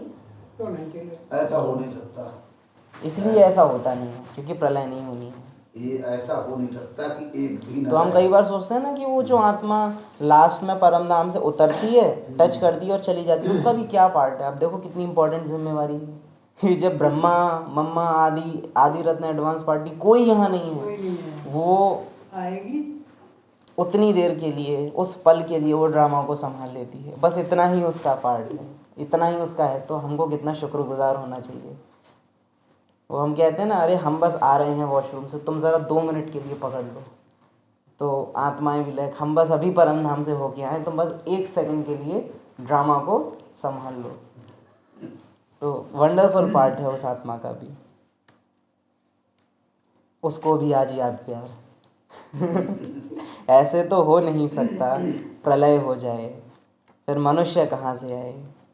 तो नहीं चलेगा। ऐसा हो नहीं सकता, इसलिए ऐसा होता नहीं है क्योंकि प्रलय नहीं होनी है। ये ऐसा हो नहीं सकता कि एक भी ना तो हम रहे। कई बार सोचते हैं ना कि वो जो आत्मा लास्ट में परम धाम से उतरती है, टच करती है और चली जाती है, उसका भी क्या पार्ट है? आप देखो कितनी इंपॉर्टेंट जिम्मेवारी है। ये जब ब्रह्मा मम्मा आदि रत्न एडवांस पार्टी कोई यहाँ नहीं कोई है, नहीं है। वो आएगी उतनी देर के लिए, उस पल के लिए वो ड्रामा को संभाल लेती है। बस इतना ही उसका पार्ट है, इतना ही उसका है। तो हमको कितना शुक्रगुजार होना चाहिए। वो हम कहते हैं ना, अरे हम बस आ रहे हैं वॉशरूम से, तुम ज़रा 2 मिनट के लिए पकड़ लो, तो आत्माएं भी लाइक हम बस अभी परम धाम से होके आए, तो बस 1 सेकंड के लिए ड्रामा को संभाल लो। तो वंडरफुल पार्ट है उस आत्मा का भी, उसको भी आज याद प्यार। ऐसे तो हो नहीं सकता, प्रलय हो जाए फिर मनुष्य कहाँ से आए।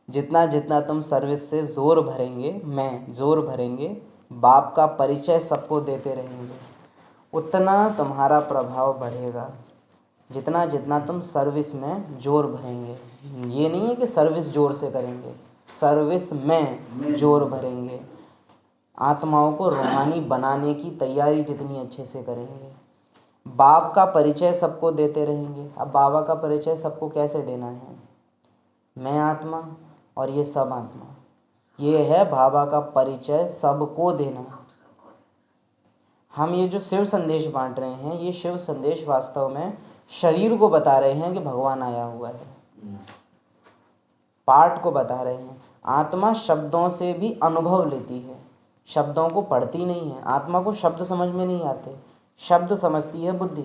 जितना जितना तुम सर्विस से जोर भरेंगे, मैं जोर भरेंगे, बाप का परिचय सबको देते रहेंगे, उतना तुम्हारा प्रभाव बढ़ेगा। जितना जितना तुम सर्विस में जोर भरेंगे, ये नहीं है कि सर्विस जोर से करेंगे, सर्विस में जोर भरेंगे। आत्माओं को रूहानी बनाने की तैयारी जितनी अच्छे से करेंगे, बाप का परिचय सबको देते रहेंगे। अब बाबा का परिचय सबको कैसे देना है? मैं आत्मा और ये सब आत्मा, ये है बाबा का परिचय सबको देना। हम ये जो शिव संदेश बांट रहे हैं, ये शिव संदेश वास्तव में शरीर को बता रहे हैं कि भगवान आया हुआ है, पाठ को बता रहे हैं। आत्मा शब्दों से भी अनुभव लेती है, शब्दों को पढ़ती नहीं है। आत्मा को शब्द समझ में नहीं आते, शब्द समझती है बुद्धि,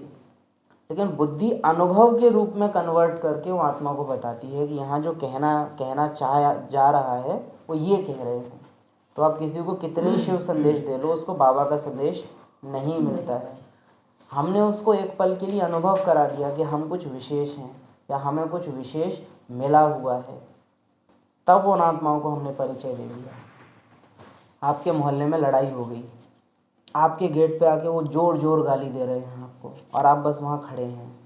लेकिन बुद्धि अनुभव के रूप में कन्वर्ट करके वो आत्मा को बताती है कि यहाँ जो कहना चाहा जा रहा है वो ये कह रहे हैं। तो आप किसी को कितने शिव संदेश दे लो, उसको बाबा का संदेश नहीं मिलता है। हमने उसको एक पल के लिए अनुभव करा दिया कि हम कुछ विशेष हैं या हमें कुछ विशेष मिला हुआ है, तब उन आत्माओं को हमने परिचय दे दिया। आपके मोहल्ले में लड़ाई हो गई, आपके गेट पे आके वो जोर जोर गाली दे रहे हैं आपको, और आप बस वहाँ खड़े हैं,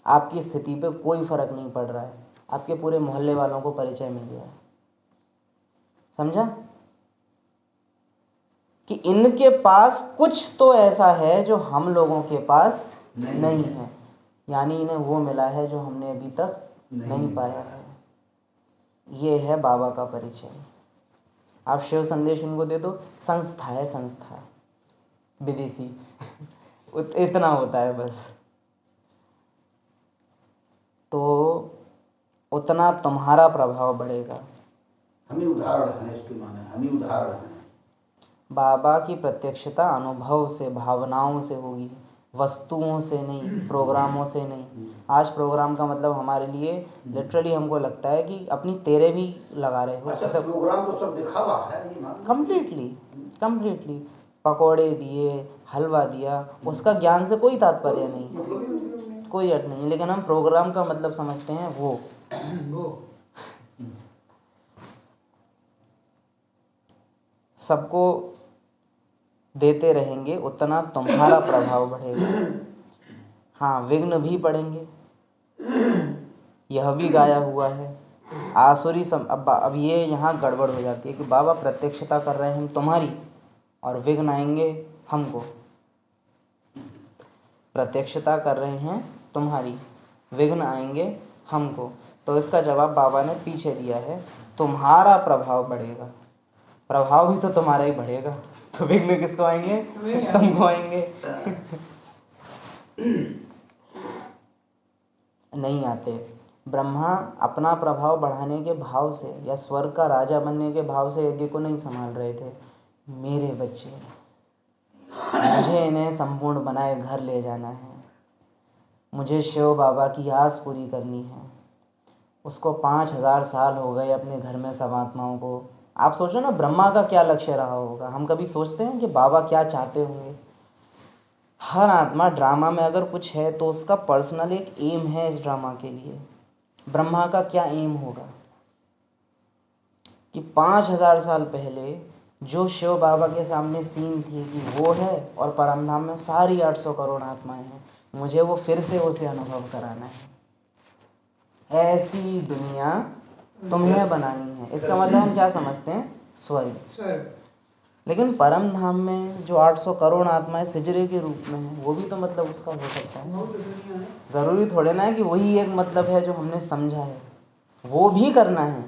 आपकी स्थिति पे कोई फर्क नहीं पड़ रहा है, आपके पूरे मोहल्ले वालों को परिचय मिल गया। समझा कि इनके पास कुछ तो ऐसा है जो हम लोगों के पास नहीं है, यानी इन्हें वो मिला है जो हमने अभी तक नहीं पाया है। ये है बाबा का परिचय। आप शिव संदेश उनको दे दो, संस्था है, संस्था विदेशी इतना होता है बस। तो उतना तुम्हारा प्रभाव बढ़ेगा। हम ही उदाहरण हैं, इसके माने हम ही उदाहरण हैं। बाबा की प्रत्यक्षता अनुभव से, भावनाओं से होगी, वस्तुओं से नहीं, प्रोग्रामों से नहीं। आज प्रोग्राम का मतलब हमारे लिए लिटरली हमको लगता है कि अपनी तेरे भी लगा रहे हो। अच्छा, प्रोग्राम तो सब दिखावा है ये मान। कंप्लीटली पकोड़े दिए, हलवा दिया, उसका ज्ञान से कोई तात्पर्य नहीं, कोई अर्थ नहीं। लेकिन हम प्रोग्राम का मतलब समझते हैं वो सबको देते रहेंगे, उतना तुम्हारा प्रभाव बढ़ेगा। हाँ, विघ्न भी पड़ेंगे, यह भी गाया हुआ है। आसुरी अब ये यहाँ गड़बड़ हो जाती है कि बाबा प्रत्यक्षता कर रहे हैं तुम्हारी और विघ्न आएंगे हमको। प्रत्यक्षता कर रहे हैं तुम्हारी, विघ्न आएंगे हमको। तो इसका जवाब बाबा ने पीछे दिया है, तुम्हारा प्रभाव बढ़ेगा। प्रभाव भी तो तुम्हारा ही बढ़ेगा, तो विघ्न किसको आएंगे? तुमको आएंगे। नहीं आते। ब्रह्मा अपना प्रभाव बढ़ाने के भाव से या स्वर्ग का राजा बनने के भाव से यज्ञ को नहीं संभाल रहे थे। मेरे बच्चे, मुझे इन्हें संपूर्ण बनाए घर ले जाना है, मुझे शिव बाबा की आस पूरी करनी है। उसको 5000 साल हो गए अपने घर में सब आत्माओं को। आप सोचो ना, ब्रह्मा का क्या लक्ष्य रहा होगा। हम कभी सोचते हैं कि बाबा क्या चाहते होंगे? हर आत्मा ड्रामा में अगर कुछ है तो उसका पर्सनल एक एम है इस ड्रामा के लिए। ब्रह्मा का क्या एम होगा कि 5000 साल पहले जो शिव बाबा के सामने सीन थी कि वो है और परमधाम में सारी 800 करोड़ आत्माएं हैं, मुझे वो फिर से उसे अनुभव कराना है। ऐसी दुनिया तुम्हें बनानी है। इसका मतलब हम क्या समझते हैं? स्वर्ग। लेकिन परम धाम में जो 800 करोड़ आत्माएं सिजरे के रूप में है, वो भी तो मतलब उसका हो सकता है। ज़रूरी थोड़े ना है कि वही एक मतलब है जो हमने समझा है, वो भी करना है।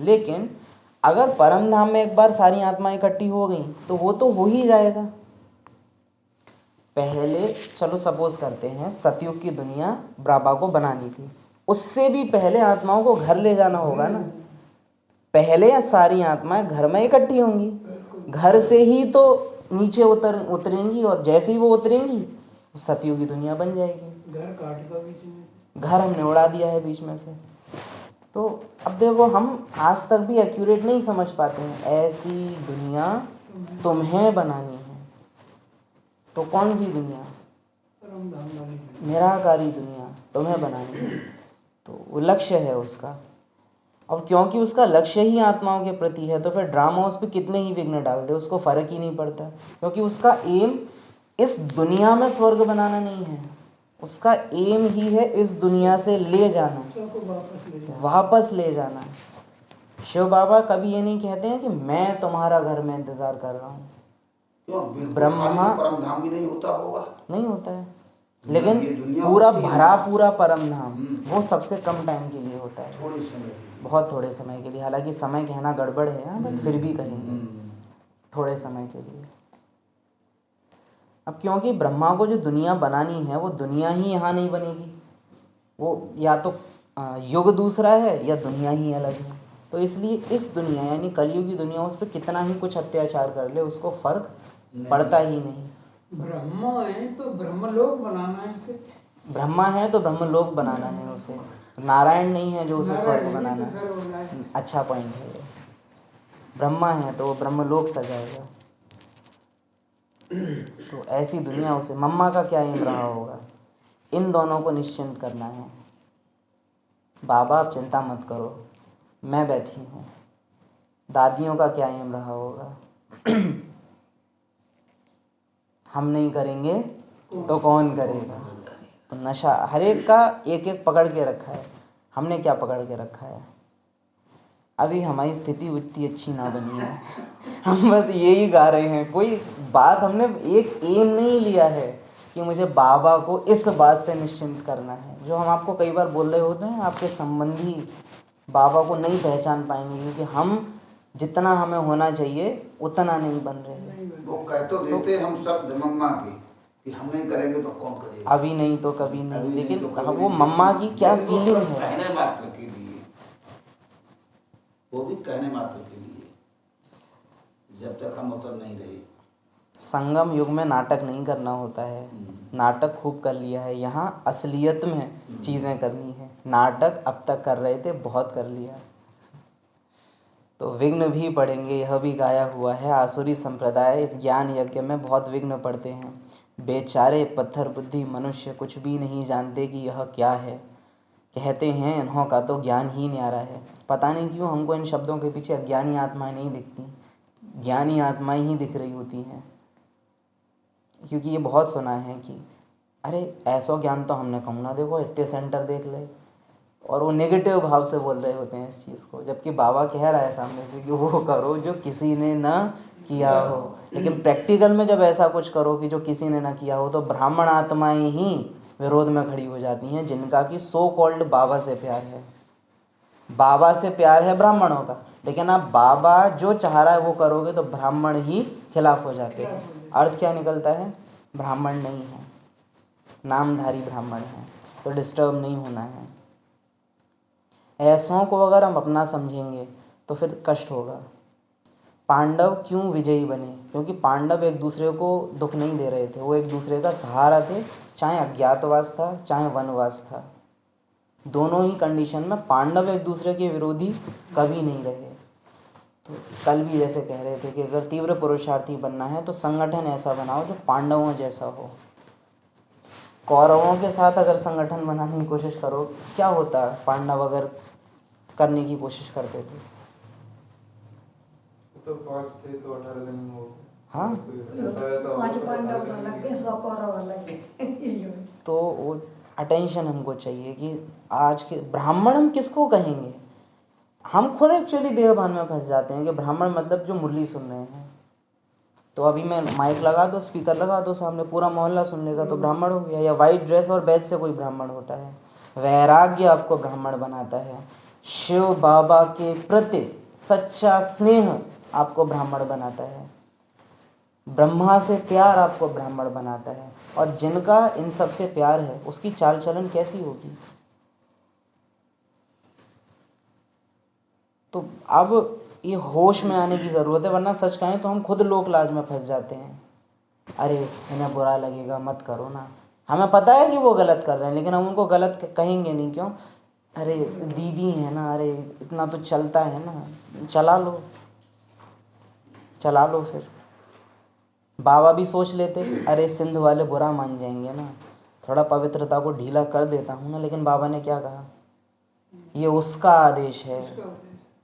लेकिन अगर परम धाम में एक बार सारी आत्माएं इकट्ठी हो गई तो वो तो हो ही जाएगा। पहले चलो सपोज करते हैं सतयुग की दुनिया बाबा को बनानी थी, उससे भी पहले आत्माओं को घर ले जाना होगा ना। पहले सारी आत्माएं घर में इकट्ठी होंगी, घर से ही तो नीचे उतरेंगी, और जैसे ही वो उतरेंगी सतयुग की दुनिया बन जाएगी। घर काट का बीच में घर हमने उड़ा दिया है बीच में से। तो अब देखो हम आज तक भी एक्यूरेट नहीं समझ पाते हैं, ऐसी दुनिया तुम्हें बनानी है। तो कौन सी दुनिया? परम धाम वाली दुनिया। निराकारी दुनिया तुम्हें बनानी है। तो वो लक्ष्य है उसका। अब क्योंकि उसका लक्ष्य ही आत्माओं के प्रति है, तो फिर ड्रामा उस पर कितने ही विघ्न डाल दे उसको फर्क ही नहीं पड़ता, क्योंकि उसका एम इस दुनिया में स्वर्ग बनाना नहीं है, उसका एम ही है इस दुनिया से ले जाना, सबको वापस ले जाना। वापस ले जाना। शिव बाबा कभी ये नहीं कहते हैं कि मैं तुम्हारा घर में इंतजार कर रहा हूँ। क्यों बिल्कुल ब्रह्मा खाली परम धाम भी नहीं होता होगा? नहीं होता है, ये लेकिन दुनिया पूरा होती है। भरा पूरा परम धाम वो सबसे कम टाइम के लिए होता है, थोड़े समय के लिए। बहुत थोड़े समय के लिए। हालांकि समय कहना गड़बड़ है यहाँ, बट फिर भी कहेंगे थोड़े समय के लिए। अब क्योंकि ब्रह्मा को जो दुनिया बनानी है वो दुनिया ही यहाँ नहीं बनेगी, वो या तो युग दूसरा है या दुनिया ही अलग है। तो इसलिए इस दुनिया यानी कलयुग की दुनिया उस पर कितना ही कुछ अत्याचार कर ले उसको फर्क पड़ता ही नहीं। ब्रह्मा है तो ब्रह्मलोक बनाना है इसे। ब्रह्मा है तो ब्रह्मलोक बनाना है उसे, नारायण नहीं है जो उसे स्वर्ग नारायण बनाना ही तो है। स्वर्ग बनाए। अच्छा पॉइंट है ये। ब्रह्मा है तो वो ब्रह्मलोक सजाएगा। तो ऐसी दुनिया उसे, मम्मा का क्या एम रहा होगा? इन दोनों को निश्चिंत करना है। बाबा आप चिंता मत करो, मैं बैठी हूँ। दादियों का क्या एम रहा होगा? हम नहीं करेंगे तो कौन करेगा? तो नशा हर एक का एक एक पकड़ के रखा है। हमने क्या पकड़ के रखा है? अभी हमारी स्थिति उतनी अच्छी ना बनी है, हम बस यही गा रहे हैं। कोई बात हमने एक एम नहीं लिया है कि मुझे बाबा को इस बात से निश्चिंत करना है। जो हम आपको कई बार बोल रहे होते हैं, आपके संबंधी बाबा को नहीं पहचान पाएंगे क्योंकि हम जितना हमें होना चाहिए उतना नहीं बन रहे हैं। वो कह तो देते हम शब्द मम्मा की कि हम नहीं करेंगे तो कौन करेगा? अभी नहीं तो कभी नहीं, अभी लेकिन तो कभी वो नहीं। मम्मा की क्या लेकिन वो फीलिंग सिर्फ है। कहने मात्र के लिए, वो भी कहने मात्र के लिए, जब तक हम उतर नहीं रहे। संगम युग में नाटक नहीं करना होता है। नाटक खूब कर लिया है, यहाँ असलियत में चीज़ें करनी है। नाटक अब तक कर रहे थे, बहुत कर लिया। तो विघ्न भी पड़ेंगे, यह भी गाया हुआ है। आसुरी संप्रदाय इस ज्ञान यज्ञ में बहुत विघ्न पड़ते हैं। बेचारे पत्थर बुद्धि मनुष्य कुछ भी नहीं जानते कि यह क्या है। कहते हैं इन्हों का तो ज्ञान ही न्यारा है। पता नहीं क्यों हमको इन शब्दों के पीछे अज्ञानी आत्माएं नहीं दिखती, ज्ञानी आत्माएं ही दिख रही होती हैं। क्योंकि ये बहुत सुना है कि अरे ऐसा ज्ञान तो हमने कहूँ ना, देखो इतने सेंटर देख ले, और वो नेगेटिव भाव से बोल रहे होते हैं इस चीज़ को, जबकि बाबा कह रहा है सामने से कि वो करो जो किसी ने ना किया हो। लेकिन प्रैक्टिकल में जब ऐसा कुछ करो कि जो किसी ने ना किया हो, तो ब्राह्मण आत्माएं ही विरोध में खड़ी हो जाती हैं, जिनका कि सो कॉल्ड बाबा से प्यार है। बाबा से प्यार है ब्राह्मणों का, लेकिन आप बाबा जो चाह रहा है वो करोगे तो ब्राह्मण ही खिलाफ हो जाते हैं। अर्थ क्या निकलता है? ब्राह्मण नहीं है, नामधारी ब्राह्मण है, तो डिस्टर्ब नहीं होना है। ऐसों को अगर हम अपना समझेंगे तो फिर कष्ट होगा। पांडव क्यों विजयी बने? क्योंकि पांडव एक दूसरे को दुख नहीं दे रहे थे, वो एक दूसरे का सहारा थे। चाहे अज्ञातवास था चाहे वनवास था, दोनों ही कंडीशन में पांडव एक दूसरे के विरोधी कभी नहीं रहे। तो कल भी जैसे कह रहे थे कि अगर तीव्र पुरुषार्थी बनना है तो संगठन ऐसा बनाओ जो पांडवों जैसा हो। कौरवों के साथ अगर संगठन बनाने की कोशिश करो, क्या होता पांडव अगर करने की कोशिश करते थे? तो 5 थे तो 18 दिन हो गए। हाँ, ऐसा 5 पांडव अलग के 100 कौरव अलग के। तो वो अटेंशन हमको चाहिए कि आज के ब्राह्मण हम किसको कहेंगे? हम खुद एक्चुअली देहभान में फंस जाते हैं कि ब्राह्मण मतलब जो मुरली सुन रहे हैं। तो अभी मैं माइक लगा दो, स्पीकर लगा दो सामने, पूरा मोहल्ला सुन लेगा तो ब्राह्मण हो गया। या वाइट ड्रेस और बैज से कोई ब्राह्मण होता है। वैराग्य आपको ब्राह्मण बनाता है। शिव बाबा के प्रति सच्चा स्नेह आपको ब्राह्मण बनाता है। ब्रह्मा से प्यार आपको ब्राह्मण बनाता है। और जिनका इन सब से प्यार है उसकी चाल चलन कैसी होगी? तो अब ये होश में आने की ज़रूरत है, वरना सच कहें तो हम खुद लोक लाज में फंस जाते हैं। अरे इन्हें बुरा लगेगा, मत करो ना। हमें पता है कि वो गलत कर रहे हैं, लेकिन हम उनको गलत कहेंगे नहीं। क्यों? अरे दीदी है ना, अरे इतना तो चलता है ना, चला लो, चला लो। फिर बाबा भी सोच लेते, अरे सिंध वाले बुरा मान जाएंगे ना, थोड़ा पवित्रता को ढीला कर देता हूँ ना। लेकिन बाबा ने क्या कहा, ये उसका आदेश है,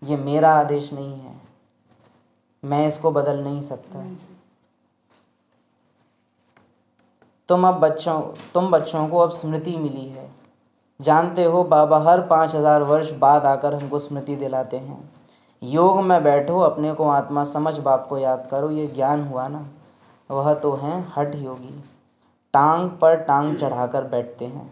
ये मेरा आदेश नहीं है, मैं इसको बदल नहीं सकता। तुम बच्चों को अब स्मृति मिली है। जानते हो बाबा हर 5000 वर्ष बाद आकर हमको स्मृति दिलाते हैं। योग में बैठो, अपने को आत्मा समझ बाप को याद करो। ये ज्ञान हुआ ना, वह तो हैं हठ योगी, टांग पर टांग चढ़ाकर बैठते हैं,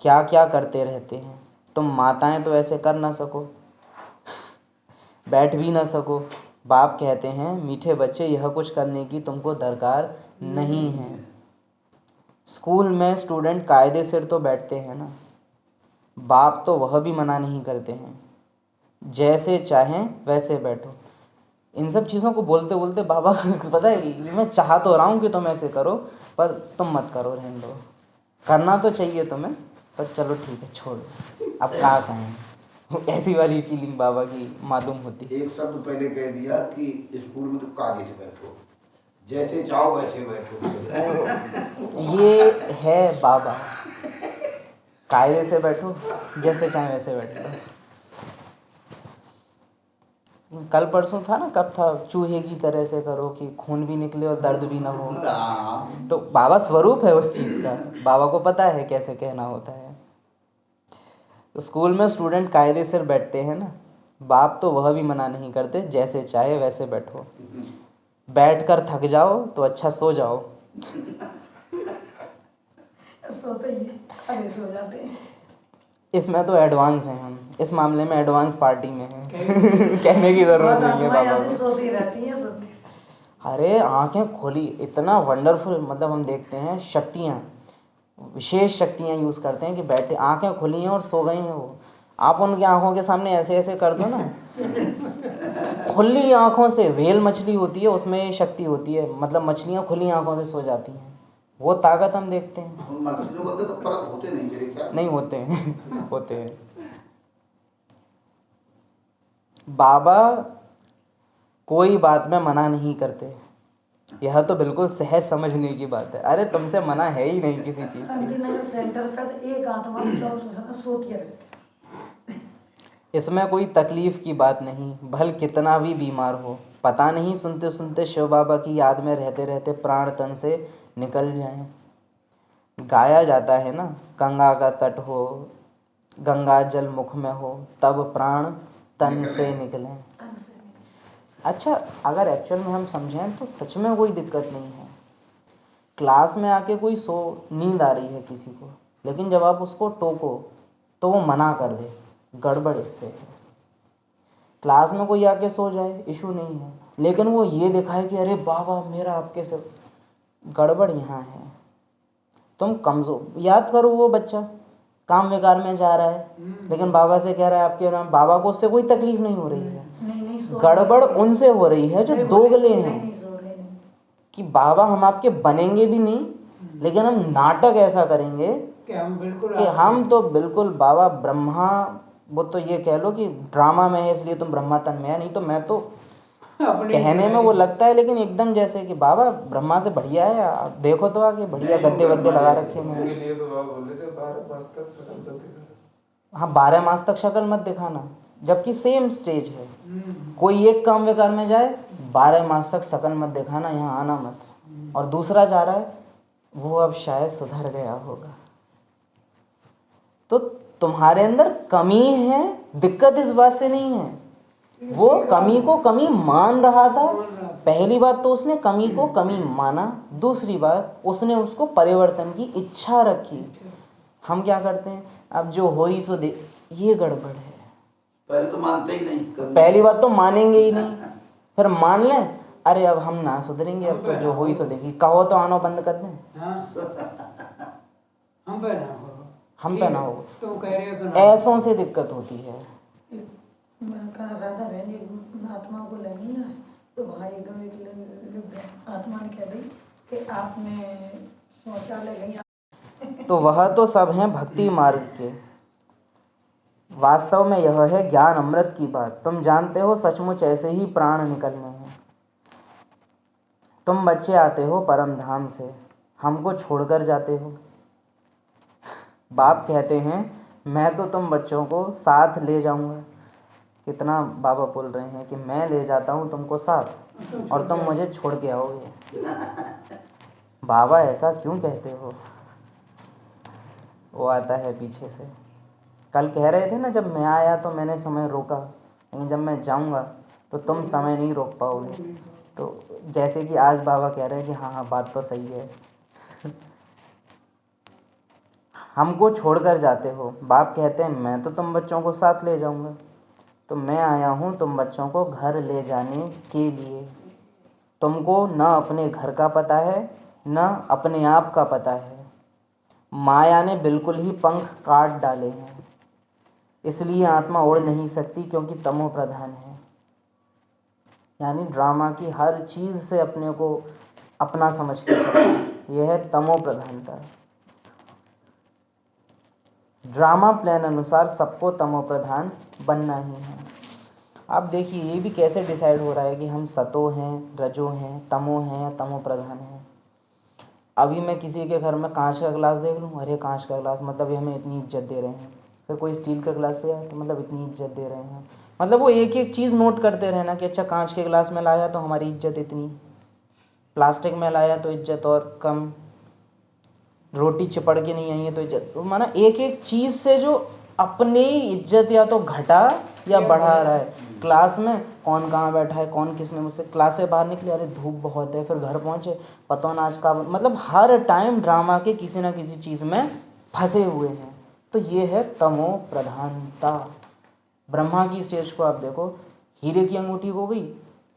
क्या क्या करते रहते हैं। तुम माताएं तो ऐसे कर ना सको, बैठ भी ना सको। बाप कहते हैं, मीठे बच्चे, यह कुछ करने की तुमको दरकार नहीं है। स्कूल में स्टूडेंट कायदे से तो बैठते हैं ना, बाप तो वह भी मना नहीं करते हैं, जैसे चाहें वैसे बैठो। इन सब चीज़ों को बोलते बोलते बाबा पता है, मैं चाह तो रहा हूँ कि तुम ऐसे करो, पर तुम मत करो, रहने दो। करना तो चाहिए तुम्हें, पर चलो ठीक है, छोड़ो, अब क्या कहें। ऐसी वाली फीलिंग बाबा की मालूम होती। एक शब्द पहले कह दिया कि स्कूल में तो कायदे से बैठो, जैसे चाहो वैसे बैठो। ये है बाबा, कायदे से बैठो, जैसे चाहे वैसे बैठो। कल परसों था ना, कब था, चूहे की तरह से करो कि खून भी निकले और दर्द भी ना हो। तो बाबा स्वरूप है उस चीज़ का, बाबा को पता है कैसे कहना होता है। तो स्कूल में स्टूडेंट कायदे से बैठते हैं ना, बाप तो वह भी मना नहीं करते, जैसे चाहे वैसे बैठो। बैठकर थक जाओ तो अच्छा सो जाओ। सोते ही है, अरे सो जाते हैं। इसमें तो एडवांस हैं हम, इस मामले में एडवांस पार्टी में हैं। कहने की ज़रूरत नहीं है बाबा को। सोती रहती है, सोती। अरे आंखें खोली, इतना वंडरफुल, मतलब हम देखते हैं शक्तियाँ, विशेष शक्तियाँ यूज़ करते हैं कि बैठे आंखें खुली हैं और सो गई हैं वो। आप उनकी आंखों के सामने ऐसे ऐसे कर दो ना, खुली आंखों से, व्हेल मछली होती है उसमें ये शक्ति होती है, मतलब मछलियाँ खुली आंखों से सो जाती हैं, वो ताकत हम देखते हैं। उन मछलियों के अंदर तो परत होते नहीं मेरे ख्याल। नहीं होते हैं होते हैं। बाबा कोई बात में मना नहीं करते, यह तो बिल्कुल सहज समझने की बात है। अरे तुमसे मना है ही नहीं किसी चीज़ की। शांतिनगर सेंटर पर एक आत्मा 24 घंटा सोती रहती है। इसमें कोई तकलीफ की बात नहीं, भल कितना भी बीमार हो। पता नहीं सुनते सुनते शिव बाबा की याद में रहते रहते प्राण तन से निकल जाएं। गाया जाता है ना, गंगा का तट हो, गंगा जल मुख में हो, तब प्राण तन से निकलें। अच्छा, अगर एक्चुअल में हम समझें तो सच में कोई दिक्कत नहीं है। क्लास में आके कोई नींद आ रही है किसी को, लेकिन जब आप उसको टोको तो वो मना कर दे, गड़बड़ इससे है। क्लास में कोई आके सो जाए, इशू नहीं है, लेकिन वो ये दिखाए कि अरे बाबा मेरा आपके से, गड़बड़ यहाँ है। तुम कमज़ोर, याद करो वो बच्चा काम विकार में जा रहा है, लेकिन बाबा से कह रहा है आपके नाम, बाबा को उससे कोई तकलीफ नहीं हो रही है। गड़बड़ उनसे हो रही है जो दोगले हैं कि बाबा हम आपके बनेंगे भी नहीं, लेकिन हम नाटक ऐसा करेंगे कि हम तो बिल्कुल बाबा ब्रह्मा, वो तो ये कह लो कि ड्रामा में है इसलिए तुम ब्रह्मा तन में है, नहीं तो मैं तो कहने में वो लगता है, लेकिन एकदम जैसे कि बाबा ब्रह्मा से बढ़िया है, आप देखो तो आगे बढ़िया गद्दे वद्दे लगा रखे हैं। उनके लिए तो बाबा बोल रहे थे 12 मास तक शकल मत दिखाना। हाँ, 12 मास तक शक्ल मत दिखाना, जबकि सेम स्टेज है। कोई एक काम विकार में जाए, 12 मास तक शक्ल मत दिखाना, यहाँ आना मत। और दूसरा जा रहा है, वो अब शायद सुधर गया होगा। तो तुम्हारे अंदर कमी है, दिक्कत इस बात से नहीं है, वो कमी को कमी मान रहा था। पहली बात तो उसने कमी को कमी माना, दूसरी बात उसने उसको परिवर्तन की इच्छा रखी। हम क्या करते हैं, अब जो हो ही सो दे, ये गड़बड़ है। पहले तो मानते ही नहीं, पहली बात तो मानेंगे ही नहीं, फिर मान लें अरे अब हम ना सुधरेंगे, अब तो जो हो ही सो देगी, कहो तो आना बंद कर दें। हम पे ना हो, तुम कह रहे हो तो ऐसों से दिक्कत होती है। मैं कहा राधा बहन आत्मा को लगी ना, तो भाई एकदम एक आत्मा ने कह दी कि आपने शौचालय गई। तो वह तो सब हैं भक्ति मार्ग के, वास्तव में यह है ज्ञान अमृत की बात। तुम जानते हो सचमुच ऐसे ही प्राण निकलने हैं। तुम बच्चे आते हो परम धाम से, हमको छोड़कर जाते हो। बाप कहते हैं मैं तो तुम बच्चों को साथ ले जाऊंगा। कितना बाबा बोल रहे हैं कि मैं ले जाता हूँ तुमको साथ और तुम मुझे छोड़ के आओगे। बाबा ऐसा क्यों कहते हो? वो आता है पीछे से। कल कह रहे थे ना, जब मैं आया तो मैंने समय रोका, लेकिन जब मैं जाऊंगा तो तुम समय नहीं रोक पाओगे। तो जैसे कि आज बाबा कह रहे हैं कि हाँ बात तो सही है। हमको छोड़कर जाते हो। बाप कहते हैं मैं तो तुम बच्चों को साथ ले जाऊंगा। तो मैं आया हूँ तुम बच्चों को घर ले जाने के लिए। तुमको न अपने घर का पता है न अपने आप का पता है। माया ने बिल्कुल ही पंख काट डाले हैं, इसलिए आत्मा उड़ नहीं सकती क्योंकि तमो प्रधान है। यानी ड्रामा की हर चीज़ से अपने को अपना समझ के चलना, यह है तमो प्रधानता। ड्रामा प्लान अनुसार सबको तमो प्रधान बनना ही है। आप देखिए ये भी कैसे डिसाइड हो रहा है कि हम सतो हैं, रजो हैं, तमो हैं या तमो प्रधान हैं। अभी मैं किसी के घर में कांच का गिलास देख लूँ, अरे कांच का गिलास मतलब ये हमें इतनी इज्जत दे रहे हैं। फिर कोई स्टील का गिलास ले आए तो मतलब इतनी इज्जत दे रहे हैं। मतलब वो एक एक चीज़ नोट करते रहना कि अच्छा कांच के गिलास में लाया तो हमारी इज्जत इतनी, प्लास्टिक में लाया तो इज्जत और कम, रोटी चिपड़ के नहीं आई है तो इज्जत। तो माना एक एक चीज़ से जो अपनी इज्जत या तो घटा या बढ़ा रहा है। क्लास में कौन कहाँ बैठा है, कौन किसने मुझसे, क्लास से बाहर निकले अरे धूप बहुत है, फिर घर पहुँचे पता ना आज का, मतलब हर टाइम ड्रामा के किसी ना किसी चीज़ में फंसे हुए हैं। तो ये है तमो प्रधानता। ब्रह्मा की स्टेज को आप देखो, हीरे की अंगूठी हो गई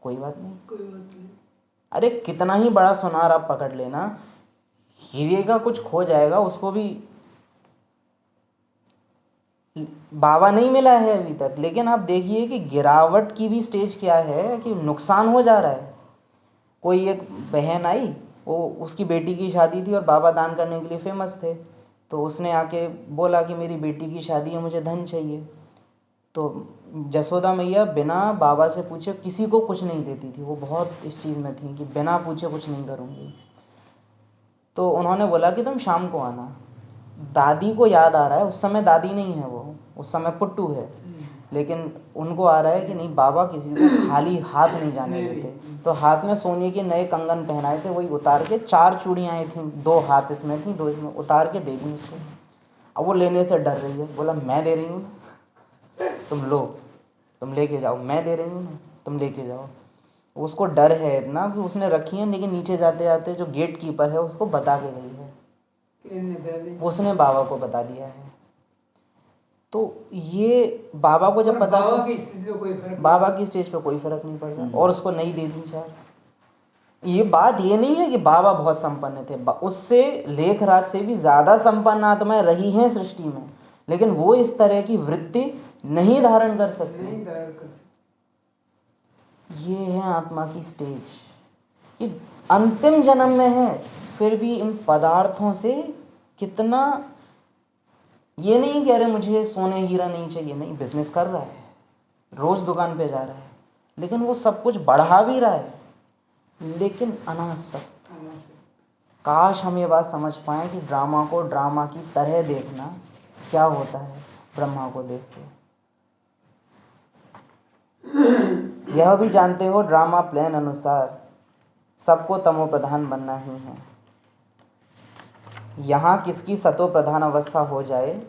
कोई बात नहीं, अरे कितना ही बड़ा सुनार आप पकड़ लेना, हीरे का कुछ खो जाएगा उसको भी बाबा नहीं मिला है अभी तक। लेकिन आप देखिए कि गिरावट की भी स्टेज क्या है कि नुकसान हो जा रहा है। कोई एक बहन आई, वो उसकी बेटी की शादी थी और बाबा दान करने के लिए फेमस थे, तो उसने आके बोला कि मेरी बेटी की शादी है, मुझे धन चाहिए। तो जसोदा मैया बिना बाबा से पूछे किसी को कुछ नहीं देती थी। वो बहुत इस चीज़ में थी कि बिना पूछे कुछ नहीं करूँगी। तो उन्होंने बोला कि तुम शाम को आना। दादी को याद आ रहा है, उस समय दादी नहीं है, वो उस समय पुट्टू है, लेकिन उनको आ रहा है कि नहीं बाबा किसी को खाली हाथ नहीं जाने देते। तो हाथ में सोने के नए कंगन पहनाए थे, वही उतार के 4 चूड़ियाँ आई थी, 2 हाथ इसमें थी 2 इसमें, उतार के दे दी उसको। अब वो लेने से डर रही है। बोला मैं दे रही हूँ ना, तुम लो, तुम लेके जाओ, मैं दे रही हूँ ना, तुम लेके जाओ। उसको डर है इतना कि उसने रखी है, लेकिन नीचे जाते जाते जो गेट कीपर है उसको बता के गई है, उसने बाबा को बता दिया है। तो ये बाबा को जब पता चला, बाबा की स्टेज पे कोई फर्क नहीं पड़ रहा और उसको नहीं दे दी 4। ये बात ये नहीं है कि बाबा बहुत संपन्न थे, उससे लेखराज से भी ज़्यादा संपन्न आत्माएं रही हैं सृष्टि में, लेकिन वो इस तरह की वृत्ति नहीं धारण कर सकती। ये है आत्मा की स्टेज कि अंतिम जन्म में है, फिर भी इन पदार्थों से कितना, ये नहीं कह रहे मुझे सोने हीरा नहीं चाहिए, नहीं, बिजनेस कर रहा है, रोज़ दुकान पे जा रहा है, लेकिन वो सब कुछ बढ़ा भी रहा है, लेकिन अनासक्त। काश हम ये बात समझ पाएँ कि ड्रामा को ड्रामा की तरह देखना क्या होता है ब्रह्मा को देख के। यह भी जानते हो ड्रामा प्लान अनुसार सबको तमो प्रधान बनना ही है। यहाँ किसकी सतो प्रधान अवस्था हो जाए,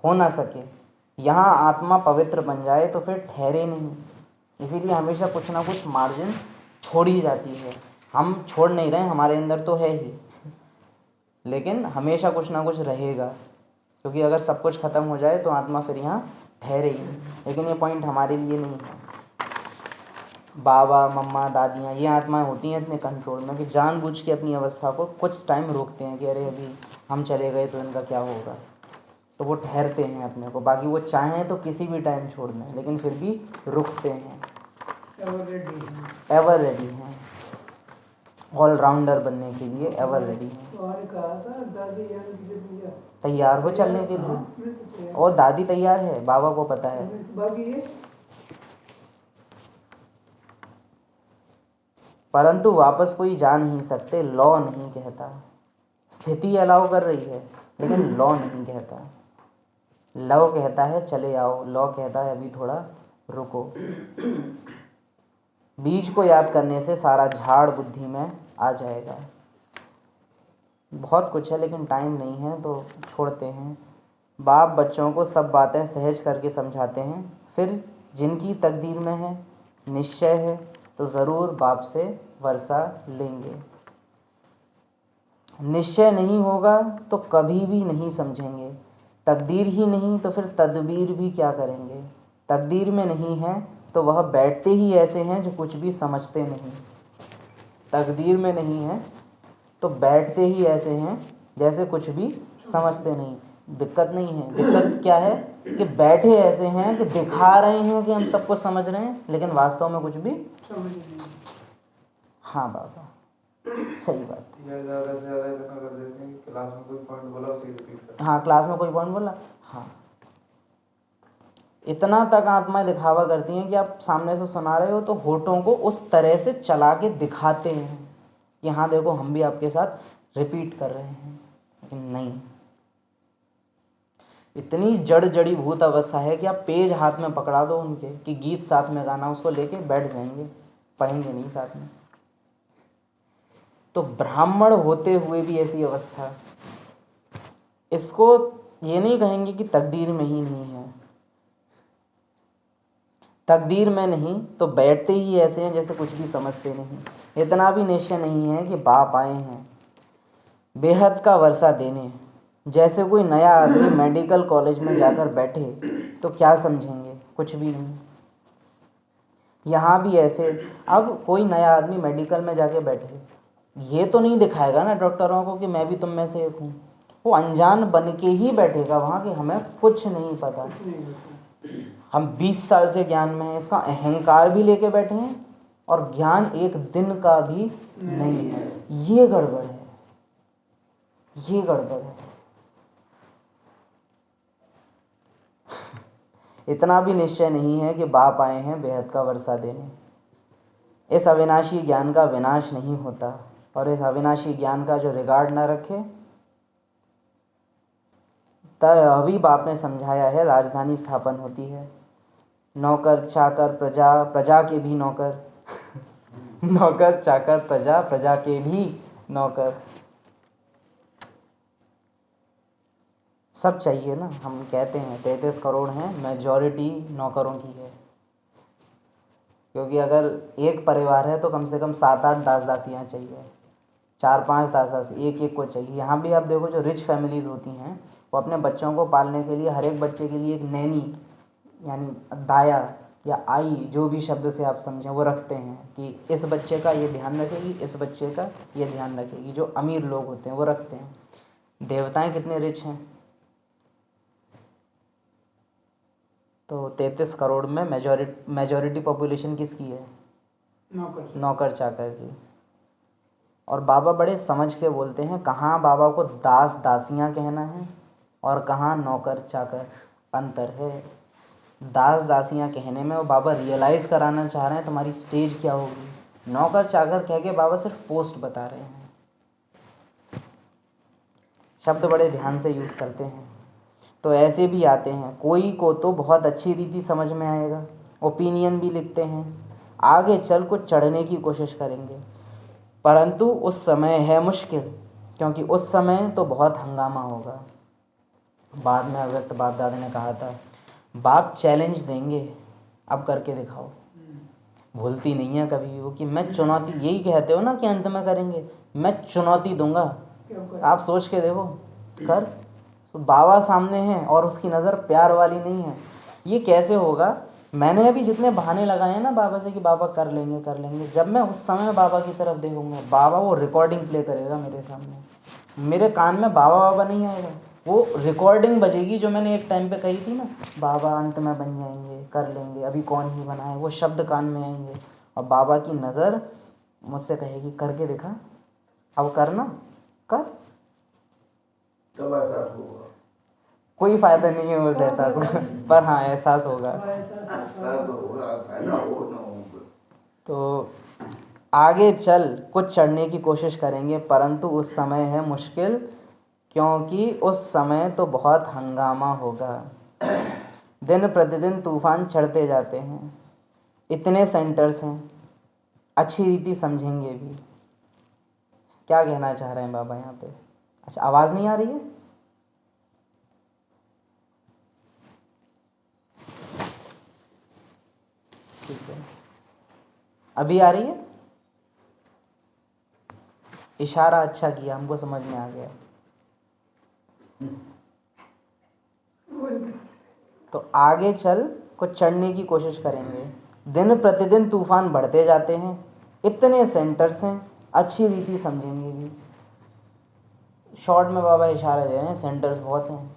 हो ना सके, यहाँ आत्मा पवित्र बन जाए तो फिर ठहरे नहीं। इसीलिए हमेशा कुछ ना कुछ मार्जिन छोड़ी जाती है। हम छोड़ नहीं रहे, हमारे अंदर तो है ही, लेकिन हमेशा कुछ ना कुछ रहेगा, क्योंकि अगर सब कुछ ख़त्म हो जाए तो आत्मा फिर यहाँ ठहरे ही। लेकिन ये पॉइंट हमारे लिए नहीं है। बाबा मम्मा दादियाँ ये आत्माएं होती हैं इतने कंट्रोल में कि जानबूझ के अपनी अवस्था को कुछ टाइम रोकते हैं कि अरे अभी हम चले गए तो इनका क्या होगा, तो वो ठहरते हैं अपने को। बाकी वो चाहें तो किसी भी टाइम छोड़ दें, लेकिन फिर भी रुकते हैं, एवर रेडी हैं। ऑलराउंडर बनने के लिए एवर रेडी हैं। और कहा था दादी यार की पूजा तैयार हो चलने के लिए, मैं तो तैयार और दादी तैयार है, बाबा को पता है। बाकी ये परंतु वापस कोई जा नहीं सकते, लॉ नहीं कहता। स्थिति अलाउ कर रही है लेकिन लॉ नहीं कहता। लॉ कहता है चले आओ, लॉ कहता है अभी थोड़ा रुको। बीज को याद करने से सारा झाड़ बुद्धि में आ जाएगा। बहुत कुछ है लेकिन टाइम नहीं है तो छोड़ते हैं। बाप बच्चों को सब बातें सहज करके समझाते हैं, फिर जिनकी तकदीर में है, निश्चय है, तो ज़रूर बाप से वर्षा लेंगे। निश्चय नहीं होगा तो कभी भी नहीं समझेंगे। तकदीर ही नहीं तो फिर तदबीर भी क्या करेंगे। तकदीर में नहीं है तो वह बैठते ही ऐसे हैं जो कुछ भी समझते नहीं। तकदीर में नहीं है तो बैठते ही ऐसे हैं जैसे कुछ भी समझते नहीं। दिक्कत नहीं है, दिक्कत क्या है कि बैठे ऐसे हैं कि दिखा रहे हैं कि हम सब कुछ समझ रहे हैं लेकिन वास्तव में कुछ भी। समझ नहीं हाँ बाबा, सही बात है। या ज़्यादा से ज़्यादा इतना कर देते हैं कि क्लास में कोई पॉइंट बोला उसे रिपीट कर। हाँ, क्लास में कोई पॉइंट बोला, हाँ, इतना तक आत्माएं दिखावा करती हैं कि आप सामने से सुना रहे हो तो होठों को उस तरह से चला के दिखाते हैं कि हाँ देखो हम भी आपके साथ रिपीट कर रहे हैं, लेकिन नहीं। इतनी जड़ जड़ी भूत अवस्था है कि आप पेज हाथ में पकड़ा दो उनके कि गीत साथ में गाना, उसको लेके बैठ जाएंगे, पढ़ेंगे नहीं साथ में। तो ब्राह्मण होते हुए भी ऐसी अवस्था, इसको ये नहीं कहेंगे कि तकदीर में ही नहीं है। तकदीर में नहीं तो बैठते ही ऐसे हैं जैसे कुछ भी समझते नहीं। इतना भी निश्चय नहीं है कि बाप आए हैं बेहद का वर्षा देने। जैसे कोई नया आदमी मेडिकल कॉलेज में जाकर बैठे तो क्या समझेंगे, कुछ भी नहीं। यहाँ भी ऐसे, अब कोई नया आदमी मेडिकल में जाके बैठे, ये तो नहीं दिखाएगा ना डॉक्टरों को कि मैं भी तुम में से एक हूँ। वो अनजान बन के ही बैठेगा वहाँ कि हमें कुछ नहीं पता, हम 20 साल से ज्ञान में हैं। इसका अहंकार भी लेके बैठे हैं और ज्ञान एक दिन का भी नहीं है। ये गड़बड़ है, ये गड़बड़ है। इतना भी निश्चय नहीं है कि बाप आए हैं बेहद का वर्षा देने। इस अविनाशी ज्ञान का विनाश नहीं होता, और इस अविनाशी ज्ञान का जो रिगार्ड न रखे, तब अभी बाप ने समझाया है राजधानी स्थापन होती है। नौकर चाकर प्रजा, प्रजा के भी नौकर नौकर चाकर प्रजा, प्रजा के भी नौकर, सब चाहिए ना। हम कहते हैं 33 करोड़ हैं, मेजॉरिटी नौकरों की है, क्योंकि अगर एक परिवार है तो कम से कम 7-8 दास दासियाँ चाहिए, 4-5 दास दासी एक एक को चाहिए। यहाँ भी आप देखो जो रिच फैमिलीज़ होती हैं वो अपने बच्चों को पालने के लिए हर एक बच्चे के लिए एक नैनी यानी दाया या आई, जो भी शब्द से आप समझें, वो रखते हैं कि इस बच्चे का ये ध्यान रखेगी, इस बच्चे का ये ध्यान रखेगी। जो अमीर लोग होते हैं वो रखते हैं। देवताएं कितने रिच हैं। तो 33 करोड़ में मेजॉरिटी पॉपुलेशन किसकी है, नौकर चाकर की। और बाबा बड़े समझ के बोलते हैं कहाँ बाबा को दास दासियाँ कहना है और कहाँ नौकर चाकर। अंतर है। दास दासियाँ कहने में वो बाबा रियलाइज़ कराना चाह रहे हैं तुम्हारी स्टेज क्या होगी। नौकर चाकर कह के बाबा सिर्फ पोस्ट बता रहे हैं। शब्द बड़े ध्यान से यूज़ करते हैं। तो ऐसे भी आते हैं, कोई को तो बहुत अच्छी रीति समझ में आएगा, ओपिनियन भी लिखते हैं, आगे चल को चढ़ने की कोशिश करेंगे, परंतु उस समय है मुश्किल, क्योंकि उस समय तो बहुत हंगामा होगा। बाद में अव्यक्त बाप दादा ने कहा था बाप चैलेंज देंगे, अब करके दिखाओ। भूलती नहीं है कभी वो कि मैं चुनौती, यही कहते हो ना कि अंत में करेंगे, मैं चुनौती दूंगा, आप सोच के देखो कर। तो बाबा सामने हैं और उसकी नज़र प्यार वाली नहीं है। ये कैसे होगा। मैंने अभी जितने बहाने लगाए हैं ना बाबा से कि बाबा कर लेंगे कर लेंगे, जब मैं उस समय बाबा की तरफ देखूंगा, बाबा वो रिकॉर्डिंग प्ले करेगा मेरे सामने, मेरे कान में बाबा बाबा नहीं आएगा, वो रिकॉर्डिंग बजेगी जो मैंने एक टाइम पे कही थी ना, बाबा अंत में बन जाएंगे, कर लेंगे, अभी कौन ही बना है, वो शब्द कान में आएंगे और बाबा की नज़र मुझसे कहेगी करके दिखा, अब करना कर, तब एहसास होगा। कोई फायदा नहीं है उस एहसास का, पर हाँ एहसास होगा। एहसास तो होगा, फायदा हो ना हो। तो आगे चल कुछ चढ़ने की कोशिश करेंगे, परंतु उस समय है मुश्किल, क्योंकि उस समय तो बहुत हंगामा होगा। दिन प्रतिदिन तूफान चढ़ते जाते हैं, इतने सेंटर्स हैं, अच्छी रीति समझेंगे भी। क्या कहना चाह रहे हैं बाबा यहाँ पे? अच्छा, आवाज़ नहीं आ रही है? ठीक है, अभी आ रही है? इशारा अच्छा किया, हमको समझ में आ गया। तो आगे चल कुछ चढ़ने की कोशिश करेंगे, दिन प्रतिदिन तूफान बढ़ते जाते हैं, इतने सेंटर्स हैं, अच्छी रीति समझेंगे भी। शॉर्ट में बाबा इशारा दे रहे हैं, सेंटर्स बहुत हैं,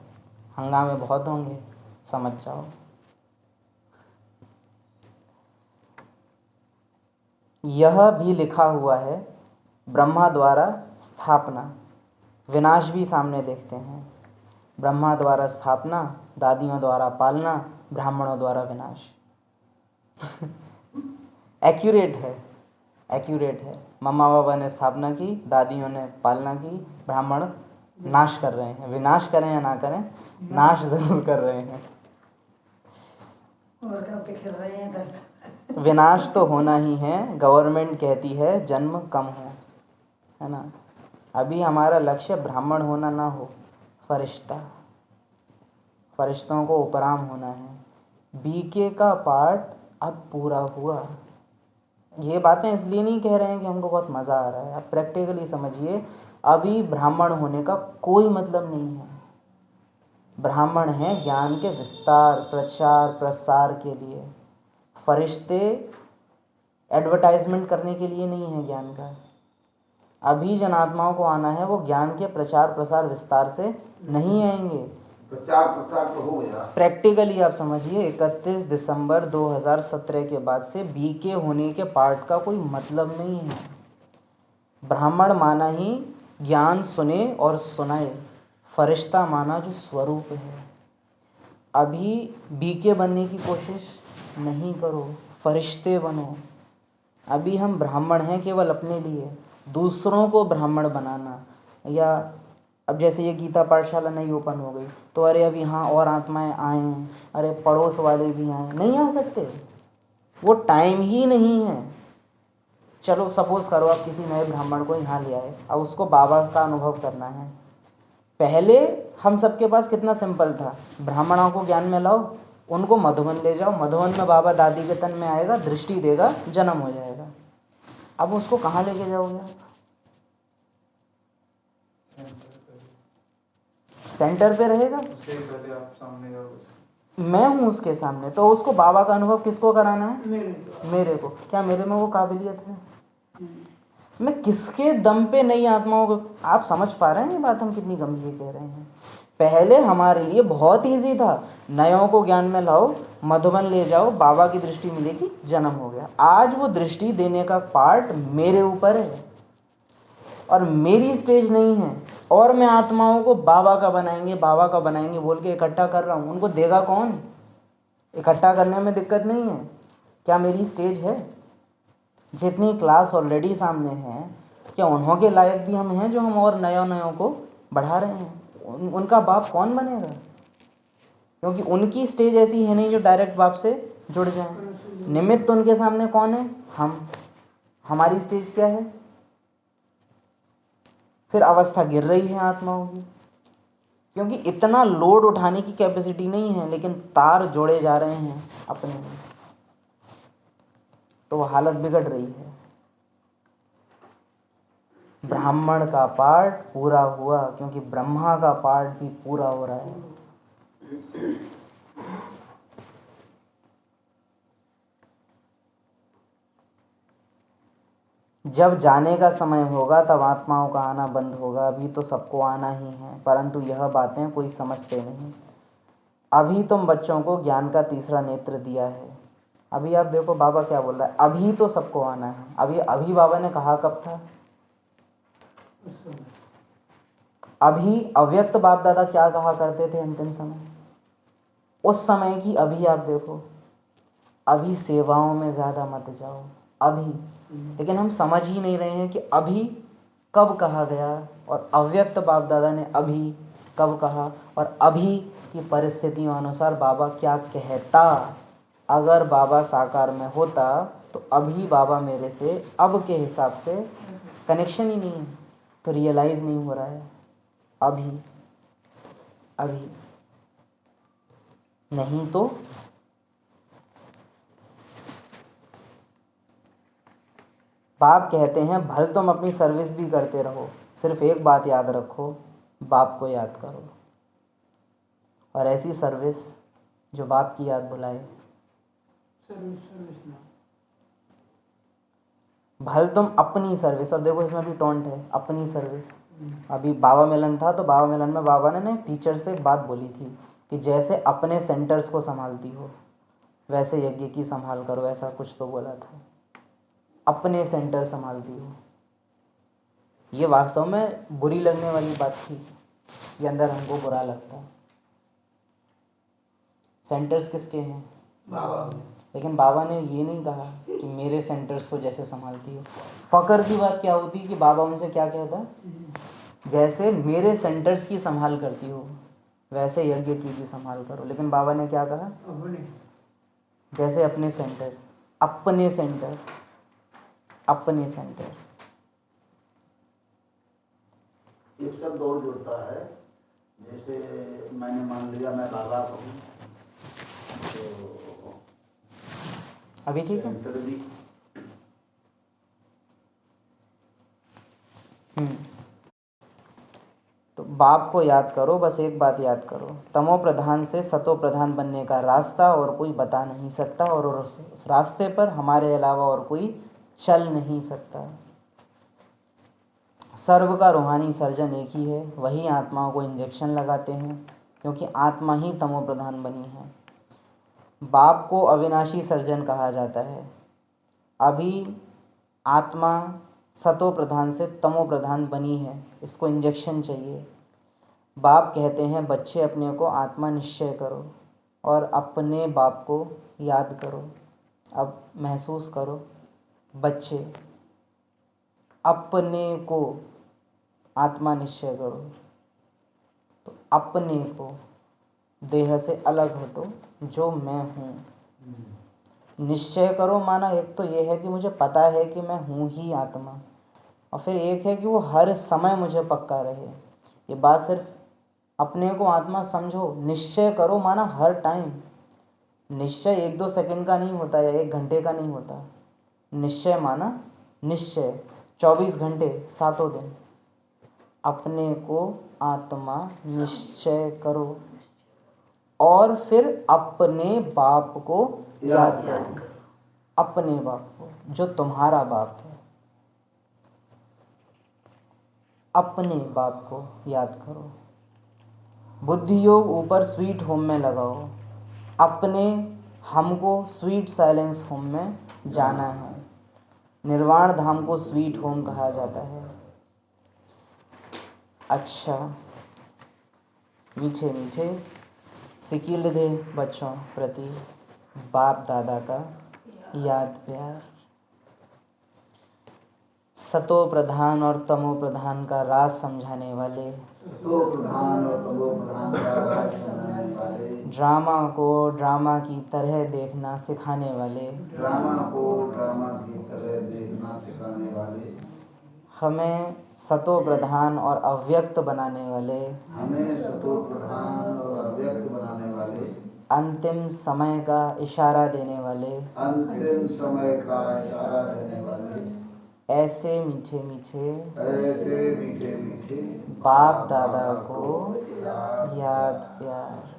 हंगामे बहुत होंगे, समझ जाओ। यह भी लिखा हुआ है, ब्रह्मा द्वारा स्थापना, विनाश भी सामने देखते हैं। ब्रह्मा द्वारा स्थापना, दादियों द्वारा पालना, ब्राह्मणों द्वारा विनाश। एक्यूरेट है, एक्यूरेट है। मम्मा बाबा ने स्थापना की, दादियों ने पालना की, ब्राह्मण नाश कर रहे हैं। विनाश करें या ना करें, नाश जरूर कर रहे हैं। और क्या बिखर रहे हैं इधर। विनाश तो होना ही है, गवर्नमेंट कहती है जन्म कम हो, है ना। अभी हमारा लक्ष्य ब्राह्मण होना ना हो, फरिश्ता, फरिश्तों को उपराम होना है। बीके का पार्ट अब पूरा हुआ। ये बातें इसलिए नहीं कह रहे हैं कि हमको बहुत मज़ा आ रहा है, आप प्रैक्टिकली समझिए। अभी ब्राह्मण होने का कोई मतलब नहीं है। ब्राह्मण हैं ज्ञान के विस्तार, प्रचार, प्रसार के लिए। फरिश्ते एडवर्टाइजमेंट करने के लिए नहीं है ज्ञान का। अभी जिन आत्माओं को आना है वो ज्ञान के प्रचार, प्रसार, विस्तार से नहीं आएंगे। प्रचार प्रसार तो हो गया। प्रैक्टिकली आप समझिए, 31 दिसंबर 2017 के बाद से बीके होने के पार्ट का कोई मतलब नहीं है। ब्राह्मण माना ही ज्ञान सुने और सुनाए, फरिश्ता माना जो स्वरूप है। अभी बीके बनने की कोशिश नहीं करो, फरिश्ते बनो। अभी हम ब्राह्मण हैं केवल अपने लिए, दूसरों को ब्राह्मण बनाना। या अब जैसे ये गीता पाठशाला नई ओपन हो गई, तो अरे अब यहाँ और आत्माएं आएँ, अरे पड़ोस वाले भी आएँ, नहीं आ सकते, वो टाइम ही नहीं है। चलो सपोज़ करो आप किसी नए ब्राह्मण को यहाँ ले आए, अब उसको बाबा का अनुभव करना है। पहले हम सबके पास कितना सिंपल था, ब्राह्मणों को ज्ञान में लाओ, उनको मधुबन ले जाओ, मधुबन में बाबा दादी के तन में आएगा, दृष्टि देगा, जन्म हो जाएगा। अब उसको कहाँ लेके जाओगे आप? सेंटर पे रहेगा, उससे पहले आप सामने जाओगे। मैं हूँ उसके सामने, तो उसको बाबा का अनुभव किसको कराना है? मेरे को। क्या मेरे में वो काबिलियत है? मैं किसके दम पे नई आत्माओं को, आप समझ पा रहे हैं ये बात हम कितनी गंभीर कह रहे हैं? पहले हमारे लिए बहुत ईजी था, नयों को ज्ञान में लाओ, मधुबन ले जाओ, बाबा की दृष्टि मिलेगी, जन्म हो गया। आज वो दृष्टि देने का पार्ट मेरे ऊपर है और मेरी स्टेज नहीं है, और मैं आत्माओं को बाबा का बनाएंगे, बाबा का बनाएंगे बोल के इकट्ठा कर रहा हूँ। उनको देगा कौन? इकट्ठा करने में दिक्कत नहीं है, क्या मेरी स्टेज है? जितनी क्लास ऑलरेडी सामने है, क्या उन्हों के लायक भी हम हैं जो हम और नयों को बढ़ा रहे हैं? उनका बाप कौन बनेगा? क्योंकि उनकी स्टेज ऐसी है नहीं जो डायरेक्ट बाप से जुड़ जाए। निमित्त उनके सामने कौन है? हम। हमारी स्टेज क्या है? फिर अवस्था गिर रही है आत्माओं की, क्योंकि इतना लोड उठाने की कैपेसिटी नहीं है, लेकिन तार जोड़े जा रहे हैं अपने में, तो हालत बिगड़ रही है। ब्राह्मण का पार्ट पूरा हुआ, क्योंकि ब्रह्मा का पार्ट भी पूरा हो रहा है। जब जाने का समय होगा तब आत्माओं का आना बंद होगा। अभी तो सबको आना ही है, परंतु यह बातें कोई समझते नहीं। अभी तुम बच्चों को ज्ञान का तीसरा नेत्र दिया है, अभी आप देखो बाबा क्या बोल रहा है, अभी तो सबको आना है। अभी अभी बाबा ने कहा कब था? उस समय अभी अव्यक्त बाप दादा क्या कहा करते थे अंतिम समय? उस समय की अभी आप देखो, अभी सेवाओं में ज़्यादा मत जाओ, अभी। लेकिन हम समझ ही नहीं रहे हैं कि अभी कब कहा गया, और अव्यक्त बाप दादा ने अभी कब कहा, और अभी की परिस्थितियों अनुसार बाबा क्या कहता। अगर बाबा साकार में होता तो अभी बाबा मेरे से अब के हिसाब से कनेक्शन ही नहीं है, तो रियलाइज़ नहीं हो रहा है। अभी अभी नहीं तो बाप कहते हैं भले तुम अपनी सर्विस भी करते रहो, सिर्फ एक बात याद रखो, बाप को याद करो। और ऐसी सर्विस जो बाप की याद बुलाए। सर्विस ना भले तुम अपनी सर्विस, और देखो इसमें भी टोंट है, अपनी सर्विस। अभी बाबा मिलन था तो बाबा मिलन में बाबा ने टीचर से बात बोली थी कि जैसे अपने सेंटर्स को संभालती हो वैसे यज्ञ की संभाल करो, ऐसा कुछ तो बोला था। अपने सेंटर संभालती हो, ये वास्तव में बुरी लगने वाली बात थी, ये अंदर हमको बुरा लगता है। सेंटर्स किसके हैं? बाबा लेकिन बाबा ने ये नहीं कहा कि मेरे सेंटर्स को जैसे संभालती हो। फ़क्र की बात क्या होती कि बाबा उनसे क्या कहता, जैसे मेरे सेंटर्स की संभाल करती हो वैसे यज्ञ की भी संभाल करो। लेकिन बाबा ने क्या कहा? अपने जैसे अपने सेंटर, अपने सेंटर, अपने सेंटर। एक शब्द और जुड़ता है, जैसे मैंने मान लिया मैं बाबा को हूँ, तो अभी ठीक है। सेंटर भी तो बाप को याद करो, बस एक बात याद करो, तमो प्रधान से सतो प्रधान बनने का रास्ता और कोई बता नहीं सकता, और उस रास्ते पर हमारे अलावा और कोई चल नहीं सकता। सर्व का रूहानी सर्जन एक ही है, वही आत्माओं को इंजेक्शन लगाते हैं, क्योंकि आत्मा ही तमो प्रधान बनी है। बाप को अविनाशी सर्जन कहा जाता है। अभी आत्मा सतो प्रधान से तमो प्रधान बनी है, इसको इंजेक्शन चाहिए। बाप कहते हैं बच्चे अपने को आत्मा निश्चय करो और अपने बाप को याद करो। अब महसूस करो, बच्चे अपने को आत्मा निश्चय करो, तो अपने को देह से अलग हटो, जो मैं हूँ निश्चय करो। माना एक तो ये है कि मुझे पता है कि मैं हूँ ही आत्मा, और फिर एक है कि वो हर समय मुझे पक्का रहे। ये बात सिर्फ अपने को आत्मा समझो, निश्चय करो, माना हर टाइम। निश्चय 1-2 सेकंड का नहीं होता या 1 घंटे का नहीं होता। निश्चय माना निश्चय 24 घंटे 7 दिन अपने को आत्मा निश्चय करो, और फिर अपने बाप को याद करो। अपने बाप को जो तुम्हारा बाप है, अपने बाप को याद करो। बुद्धि योग ऊपर स्वीट होम में लगाओ, अपने हमको स्वीट साइलेंस होम में जाना है। निर्वाण धाम को स्वीट होम कहा जाता है। अच्छा, मीठे मीठे सिकील दे बच्चों प्रति बाप दादा का याद प्यार। सतो प्रधान और तमो प्रधान का राज समझाने वाले, तो प्रधान और तमो प्रधान का राज समझाने वाले, ड्रामा को ड्रामा की तरह देखना सिखाने वाले, ड्रामा को ड्रामा की तरह देखना सिखाने वाले, हमें सतो प्रधान और अव्यक्त बनाने वाले, हमें सतो प्रधान और अव्यक्त बनाने वाले, अंतिम समय का इशारा देने वाले, अंतिम समय का इशारा देने वाले, ऐसे मीठे मीठे ऐसे मीठे मीठे बाप दादा को याद प्यार।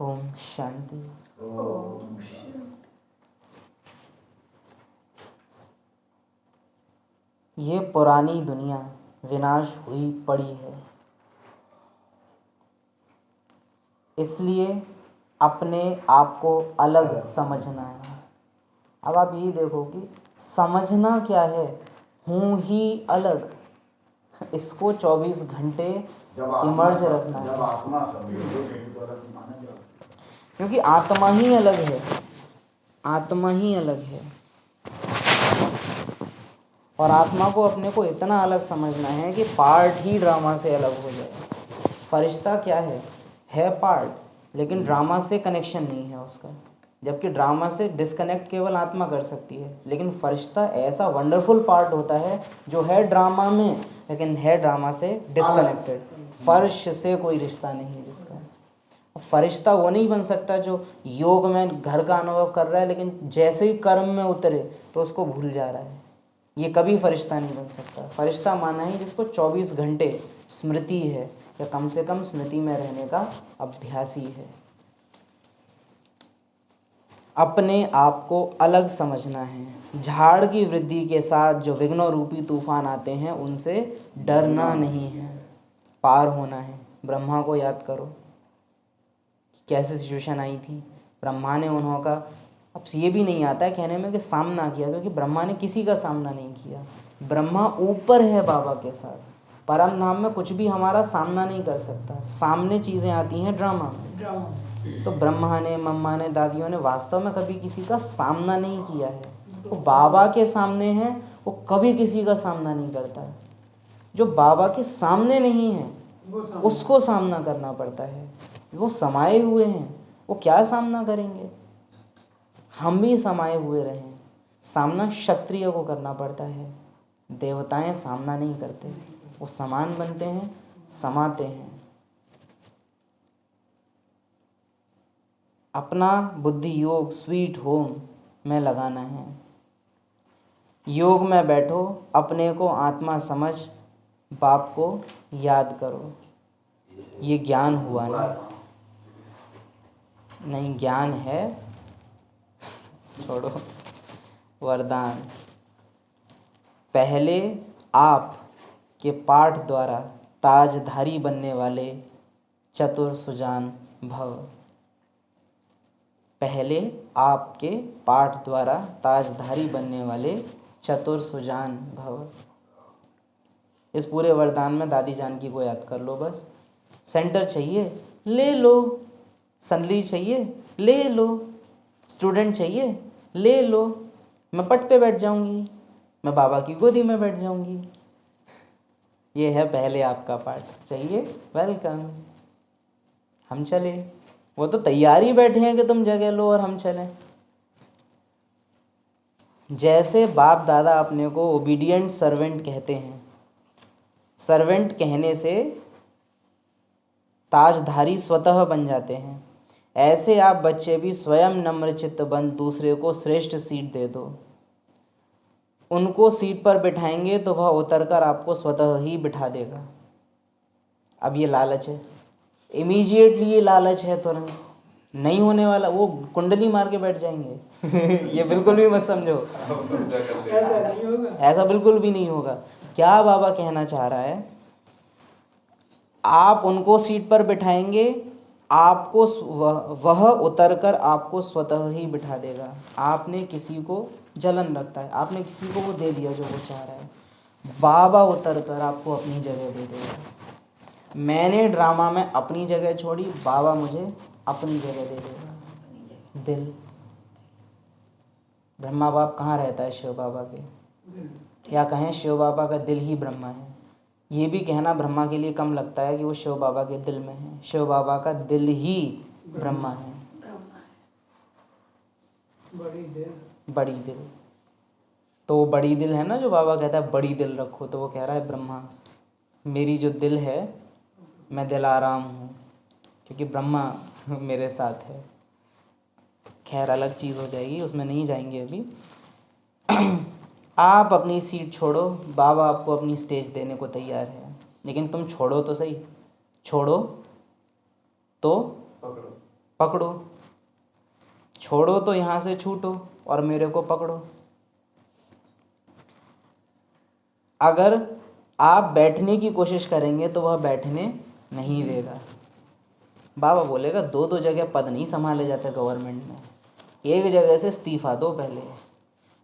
ओम शांति। ओम ये पुरानी दुनिया विनाश हुई पड़ी है, इसलिए अपने आप को अलग समझना है। अब आप यही देखो कि समझना क्या है, हूँ ही अलग, इसको 24 घंटे इमर्ज रखना है, जब आत्मा समझो तो अलग माना जाए, क्योंकि आत्मा ही अलग है, आत्मा ही अलग है। और आत्मा को अपने को इतना अलग समझना है कि पार्ट ही ड्रामा से अलग हो जाए। फरिश्ता क्या है पार्ट, लेकिन ड्रामा से कनेक्शन नहीं है उसका। जबकि ड्रामा से डिस्कनेक्ट केवल आत्मा कर सकती है, लेकिन फरिश्ता ऐसा वंडरफुल पार्ट होता है जो है ड्रामा में, लेकिन है ड्रामा से डिस्कनेक्टेड। फर्श से कोई रिश्ता नहीं है जिसका। फरिश्ता वो नहीं बन सकता जो योग में घर का अनुभव कर रहा है, लेकिन जैसे ही कर्म में उतरे तो उसको भूल जा रहा है। ये कभी फरिश्ता नहीं बन सकता। फरिश्ता माना ही जिसको 24 घंटे स्मृति है, या कम से कम स्मृति में रहने का अभ्यास ही है। अपने आप को अलग समझना है। झाड़ की वृद्धि के साथ जो विघ्नों रूपी तूफान आते हैं उनसे डरना नहीं है, पार होना है। ब्रह्मा को याद करो, कैसे सिचुएशन आई थी। ब्रह्मा ने उन्हों का, अब ये भी नहीं आता है कहने में कि सामना किया, क्योंकि ब्रह्मा ने किसी का सामना नहीं किया। ब्रह्मा ऊपर है बाबा के साथ, परम धाम में कुछ भी हमारा सामना नहीं कर सकता। सामने चीज़ें आती हैं ड्रामा में। तो ब्रह्मा ने, मम्मा ने, दादियों ने वास्तव में कभी किसी का सामना नहीं किया है। वो बाबा के सामने हैं, वो कभी किसी का सामना नहीं करता है। जो बाबा के सामने नहीं है उसको सामना करना पड़ता है। वो समाये हुए हैं, वो क्या सामना करेंगे। हम भी समाये हुए रहें, सामना क्षत्रिय को करना पड़ता है। देवताएं सामना नहीं करते, वो समान बनते हैं, समाते हैं। अपना बुद्धि योग स्वीट होम में लगाना है। योग में बैठो, अपने को आत्मा समझ, बाप को याद करो। ये ज्ञान हुआ नहीं, ज्ञान है, छोड़ो, वरदान। पहले आप के पाठ द्वारा ताजधारी बनने वाले चतुर सुजान भव। पहले आपके पाठ द्वारा ताजधारी बनने वाले चतुर सुजान भव। इस पूरे वरदान में दादी जानकी को याद कर लो बस। सेंटर चाहिए ले लो, संदली चाहिए ले लो, स्टूडेंट चाहिए ले लो, मैं पट पे बैठ जाऊंगी, मैं बाबा की गोदी में बैठ जाऊंगी। ये है पहले आपका पाठ, चाहिए वेलकम, हम चले। वो तो तैयार ही बैठे हैं कि तुम जगह लो और हम चलें। जैसे बाप दादा अपने को ओबीडिएंट सर्वेंट कहते हैं, सर्वेंट कहने से ताजधारी स्वतः बन जाते हैं, ऐसे आप बच्चे भी स्वयं नम्र चित्त बन दूसरे को श्रेष्ठ सीट दे दो। उनको सीट पर बिठाएंगे तो वह उतरकर आपको स्वतः ही बिठा देगा। अब ये लालच है, इमीडिएटली ये लालच है, तुरंत नहीं होने वाला। वो कुंडली मार के बैठ जाएंगे ये बिल्कुल भी मत समझो, ऐसा नहीं होगा। ऐसा बिल्कुल भी नहीं होगा। क्या बाबा कहना चाह रहा है, आप उनको सीट पर बिठाएंगे, आपको वह उतरकर आपको स्वतः ही बिठा देगा। आपने किसी को जलन रखता है, आपने किसी को वो दे दिया जो वो चाह रहा है, बाबा उतरकर आपको अपनी जगह दे देगा। मैंने ड्रामा में अपनी जगह छोड़ी, बाबा मुझे अपनी जगह दे देगा। दिल, ब्रह्मा बाप कहाँ रहता है? शिव बाबा के, या कहें शिव बाबा का दिल ही ब्रह्मा है। ये भी कहना ब्रह्मा के लिए कम लगता है कि वो शिव बाबा के दिल में है। शिव बाबा का दिल ही ब्रह्मा है। बड़ी दिल, तो वो बड़ी दिल है ना, जो बाबा कहता है बड़ी दिल रखो, तो वो कह रहा है ब्रह्मा मेरी जो दिल है, मैं दिल आराम हूँ, क्योंकि ब्रह्मा मेरे साथ है। खैर अलग चीज़ हो जाएगी, उसमें नहीं जाएंगे अभी। आप अपनी सीट छोड़ो, बाबा आपको अपनी स्टेज देने को तैयार है, लेकिन तुम छोड़ो तो सही। छोड़ो तो पकड़ो, छोड़ो तो यहाँ से छूटो और मेरे को पकड़ो। अगर आप बैठने की कोशिश करेंगे तो वह बैठने नहीं देगा। बाबा बोलेगा 2-2 जगह पद नहीं संभाले जाते गवर्नमेंट में, एक जगह से इस्तीफा दो पहले,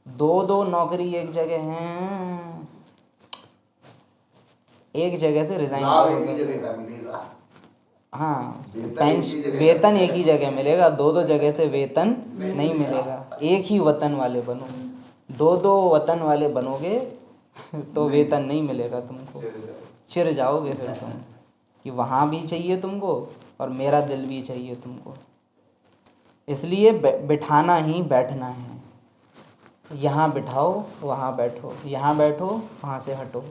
2-2 नौकरी एक जगह हैं, एक जगह से रिजाइन लाभ एक ही जगह का मिलेगा, हाँ वेतन एक ही जगह वेतन का एक ही जगह मिलेगा, 2-2 जगह से वेतन नहीं मिलेगा। एक ही वतन वाले बनो, 2-2 वतन वाले बनोगे तो वेतन नहीं मिलेगा तुमको, चिढ़ जाओगे फिर तुम कि वहाँ भी चाहिए तुमको और मेरा दिल भी चाहिए तुमको। इसलिए बिठाना ही बैठना है, यहाँ बिठाओ वहाँ बैठो, यहाँ बैठो वहाँ से हटो।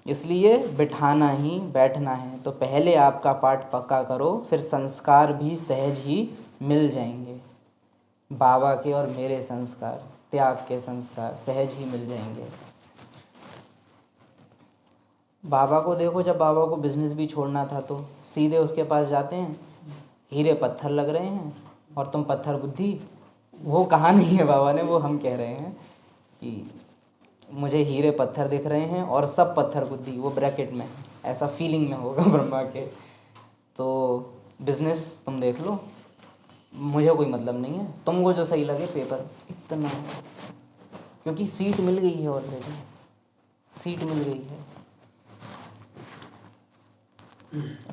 इसलिए बिठाना ही बैठना है। तो पहले आपका पाठ पक्का करो, फिर संस्कार भी सहज ही मिल जाएंगे। बाबा के और मेरे संस्कार, त्याग के संस्कार सहज ही मिल जाएंगे। बाबा को देखो, जब बाबा को बिजनेस भी छोड़ना था तो सीधे उसके पास जाते हैं, हीरे पत्थर लग रहे हैं और तुम पत्थर बुद्धि। वो कहा नहीं है बाबा ने, वो हम कह रहे हैं कि मुझे हीरे पत्थर दिख रहे हैं और सब पत्थर बुद्धि, वो ब्रैकेट में ऐसा फीलिंग में होगा ब्रह्मा के। तो बिजनेस तुम देख लो, मुझे कोई मतलब नहीं है, तुमको जो सही लगे पेपर इतना, क्योंकि सीट मिल गई है ऑलरेडी, सीट मिल गई है।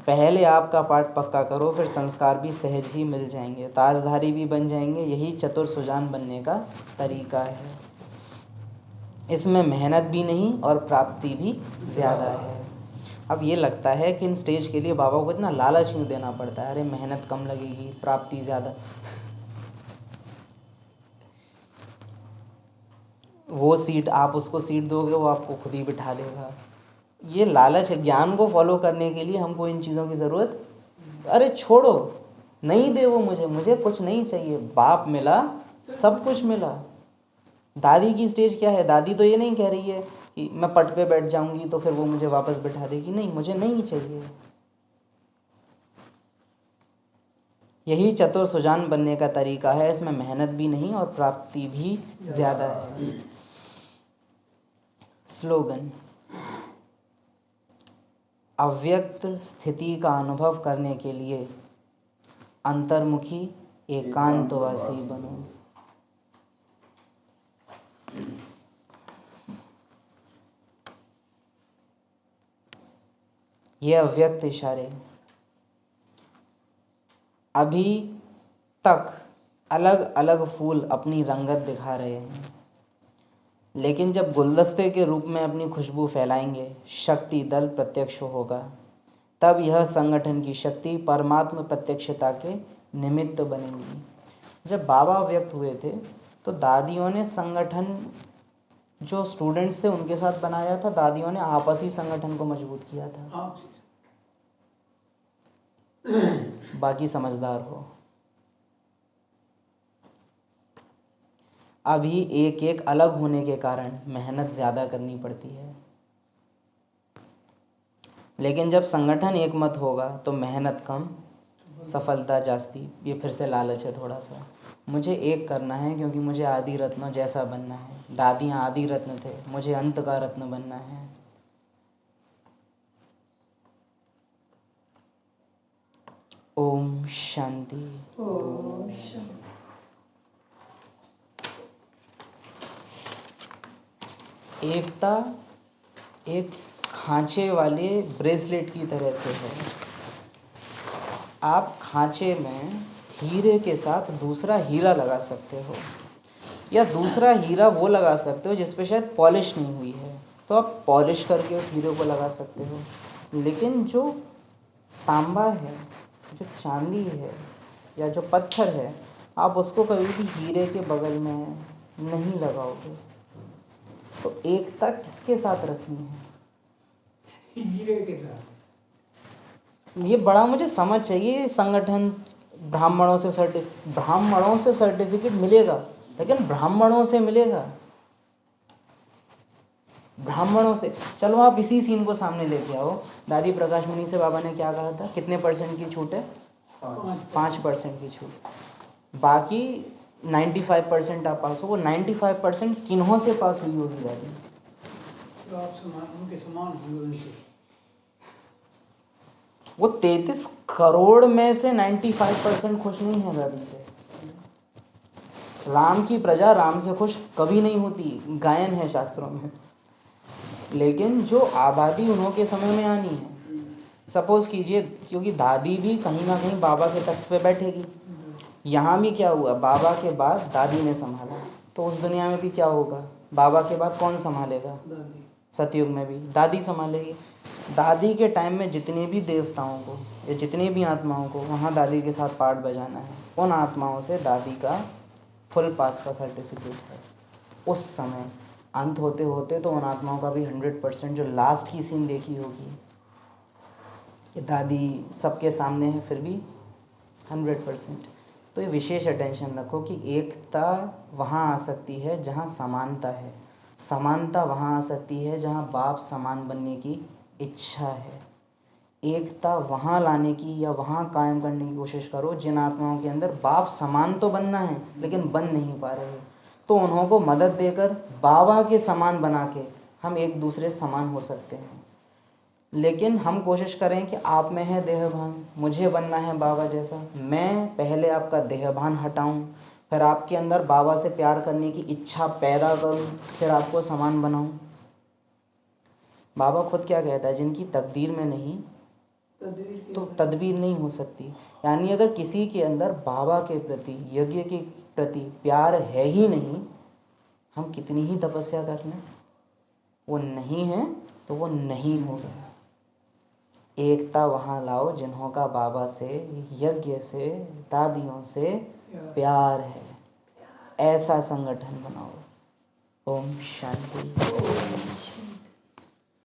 पहले आपका पाठ पक्का करो, फिर संस्कार भी सहज ही मिल जाएंगे, ताजधारी भी बन जाएंगे। यही चतुर सुजान बनने का तरीका है। इसमें मेहनत भी नहीं और प्राप्ति भी ज़्यादा है। अब ये लगता है कि इन स्टेज के लिए बाबा को इतना लालच क्यों देना पड़ता है, अरे मेहनत कम लगेगी प्राप्ति ज़्यादा। वो सीट आप उसको सीट दोगे, वो आपको खुद ही बिठा देगा। ये लालच है। ज्ञान को फॉलो करने के लिए हमको इन चीज़ों की ज़रूरत, अरे छोड़ो, नहीं दे वो मुझे कुछ नहीं चाहिए, बाप मिला सब कुछ मिला। दादी की स्टेज क्या है, दादी तो ये नहीं कह रही है कि मैं पट पे बैठ जाऊंगी तो फिर वो मुझे वापस बिठा देगी, नहीं, मुझे नहीं चाहिए। यही चतुर सुजान बनने का तरीका है। इसमें मेहनत भी नहीं और प्राप्ति भी ज़्यादा है। स्लोगन, अव्यक्त स्थिति का अनुभव करने के लिए अंतर्मुखी एकांतवासी बनो। ये अव्यक्त इशारे अभी तक अलग अलग फूल अपनी रंगत दिखा रहे हैं, लेकिन जब गुलदस्ते के रूप में अपनी खुशबू फैलाएंगे, शक्ति दल प्रत्यक्ष होगा, तब यह संगठन की शक्ति परमात्मा प्रत्यक्षता के निमित्त बनेगी। जब बाबा व्यक्त हुए थे तो दादियों ने संगठन, जो स्टूडेंट्स थे उनके साथ बनाया था, दादियों ने आपसी संगठन को मजबूत किया था। बाकी समझदार हो। अभी एक एक अलग होने के कारण मेहनत ज़्यादा करनी पड़ती है, लेकिन जब संगठन एक मत होगा तो मेहनत कम, सफलता जास्ती। ये फिर से लालच है थोड़ा सा, मुझे एक करना है क्योंकि मुझे आदि रत्न जैसा बनना है। दादियाँ आदि रत्न थे, मुझे अंत का रत्न बनना है। ओम शांति। ओम शांति। एकता एक खांचे वाले ब्रेसलेट की तरह से है। आप खांचे में हीरे के साथ दूसरा हीरा लगा सकते हो, या दूसरा हीरा वो लगा सकते हो जिस पे शायद पॉलिश नहीं हुई है, तो आप पॉलिश करके उस हीरे को लगा सकते हो। लेकिन जो तांबा है, जो चांदी है, या जो पत्थर है, आप उसको कभी भी हीरे के बगल में नहीं लगाओगे। तो एकता किसके साथ रखनी है? हीरे के साथ। ये बड़ा मुझे समझ चाहिए। संगठन ब्राह्मणों से सर्टिफिकेट मिलेगा, लेकिन ब्राह्मणों से मिलेगा, ब्राह्मणों से। चलो आप इसी सीन को सामने लेके आओ। दादी प्रकाश मुनि से बाबा ने क्या कहा था, कितने % की छूट है? 5% की छूट। बाकी 95% आप पास हो। वो 95% किन्हों से पास हुई होगी दादी? तो आप समान, उनके समान हुए उनसे। वो 33 करोड़ में से 95% खुश नहीं है दादी से। राम की प्रजा राम से खुश कभी नहीं होती, गायन है शास्त्रों में। लेकिन जो आबादी उन्हों के समय में आनी है, सपोज कीजिए, क्योंकि दादी भी कहीं ना कहीं बाबा के तख्त पे बैठेगी। यहाँ भी क्या हुआ, बाबा के बाद दादी ने संभाला, तो उस दुनिया में भी क्या होगा, बाबा के बाद कौन संभालेगा? सतयुग में भी दादी संभालेगी। दादी के टाइम में जितने भी देवताओं को या जितने भी आत्माओं को वहाँ दादी के साथ पाठ बजाना है, उन आत्माओं से दादी का फुल पास का सर्टिफिकेट है। उस समय अंत होते होते तो उन आत्माओं का भी 100%, जो लास्ट की सीन देखी होगी कि दादी सबके सामने है फिर भी 100%। तो ये विशेष अटेंशन रखो कि एकता वहाँ आ सकती है जहाँ समानता है, समानता वहाँ आ सकती है जहाँ बाप समान बनने की इच्छा है। एकता वहाँ लाने की या वहाँ कायम करने की कोशिश करो जिन आत्माओं के अंदर बाप समान तो बनना है लेकिन बन नहीं पा रहे, तो उन्हों को मदद देकर बाबा के समान बना के हम एक दूसरे समान हो सकते हैं। लेकिन हम कोशिश करें कि आप में है देहभान, मुझे बनना है बाबा जैसा, मैं पहले आपका देहभान हटाऊं, फिर आपके अंदर बाबा से प्यार करने की इच्छा पैदा करूं, फिर आपको समान बनाऊं। बाबा खुद क्या कहता है, जिनकी तकदीर में नहीं तो तदबीर नहीं हो सकती। यानी अगर किसी के अंदर बाबा के प्रति, यज्ञ के प्रति प्यार है ही नहीं, हम कितनी ही तपस्या कर लें, वो नहीं है तो वो नहीं होगा। एकता वहाँ लाओ जिन्हों का बाबा से, यज्ञ से, दादियों से प्यार है, ऐसा संगठन बनाओ। ओम शांति।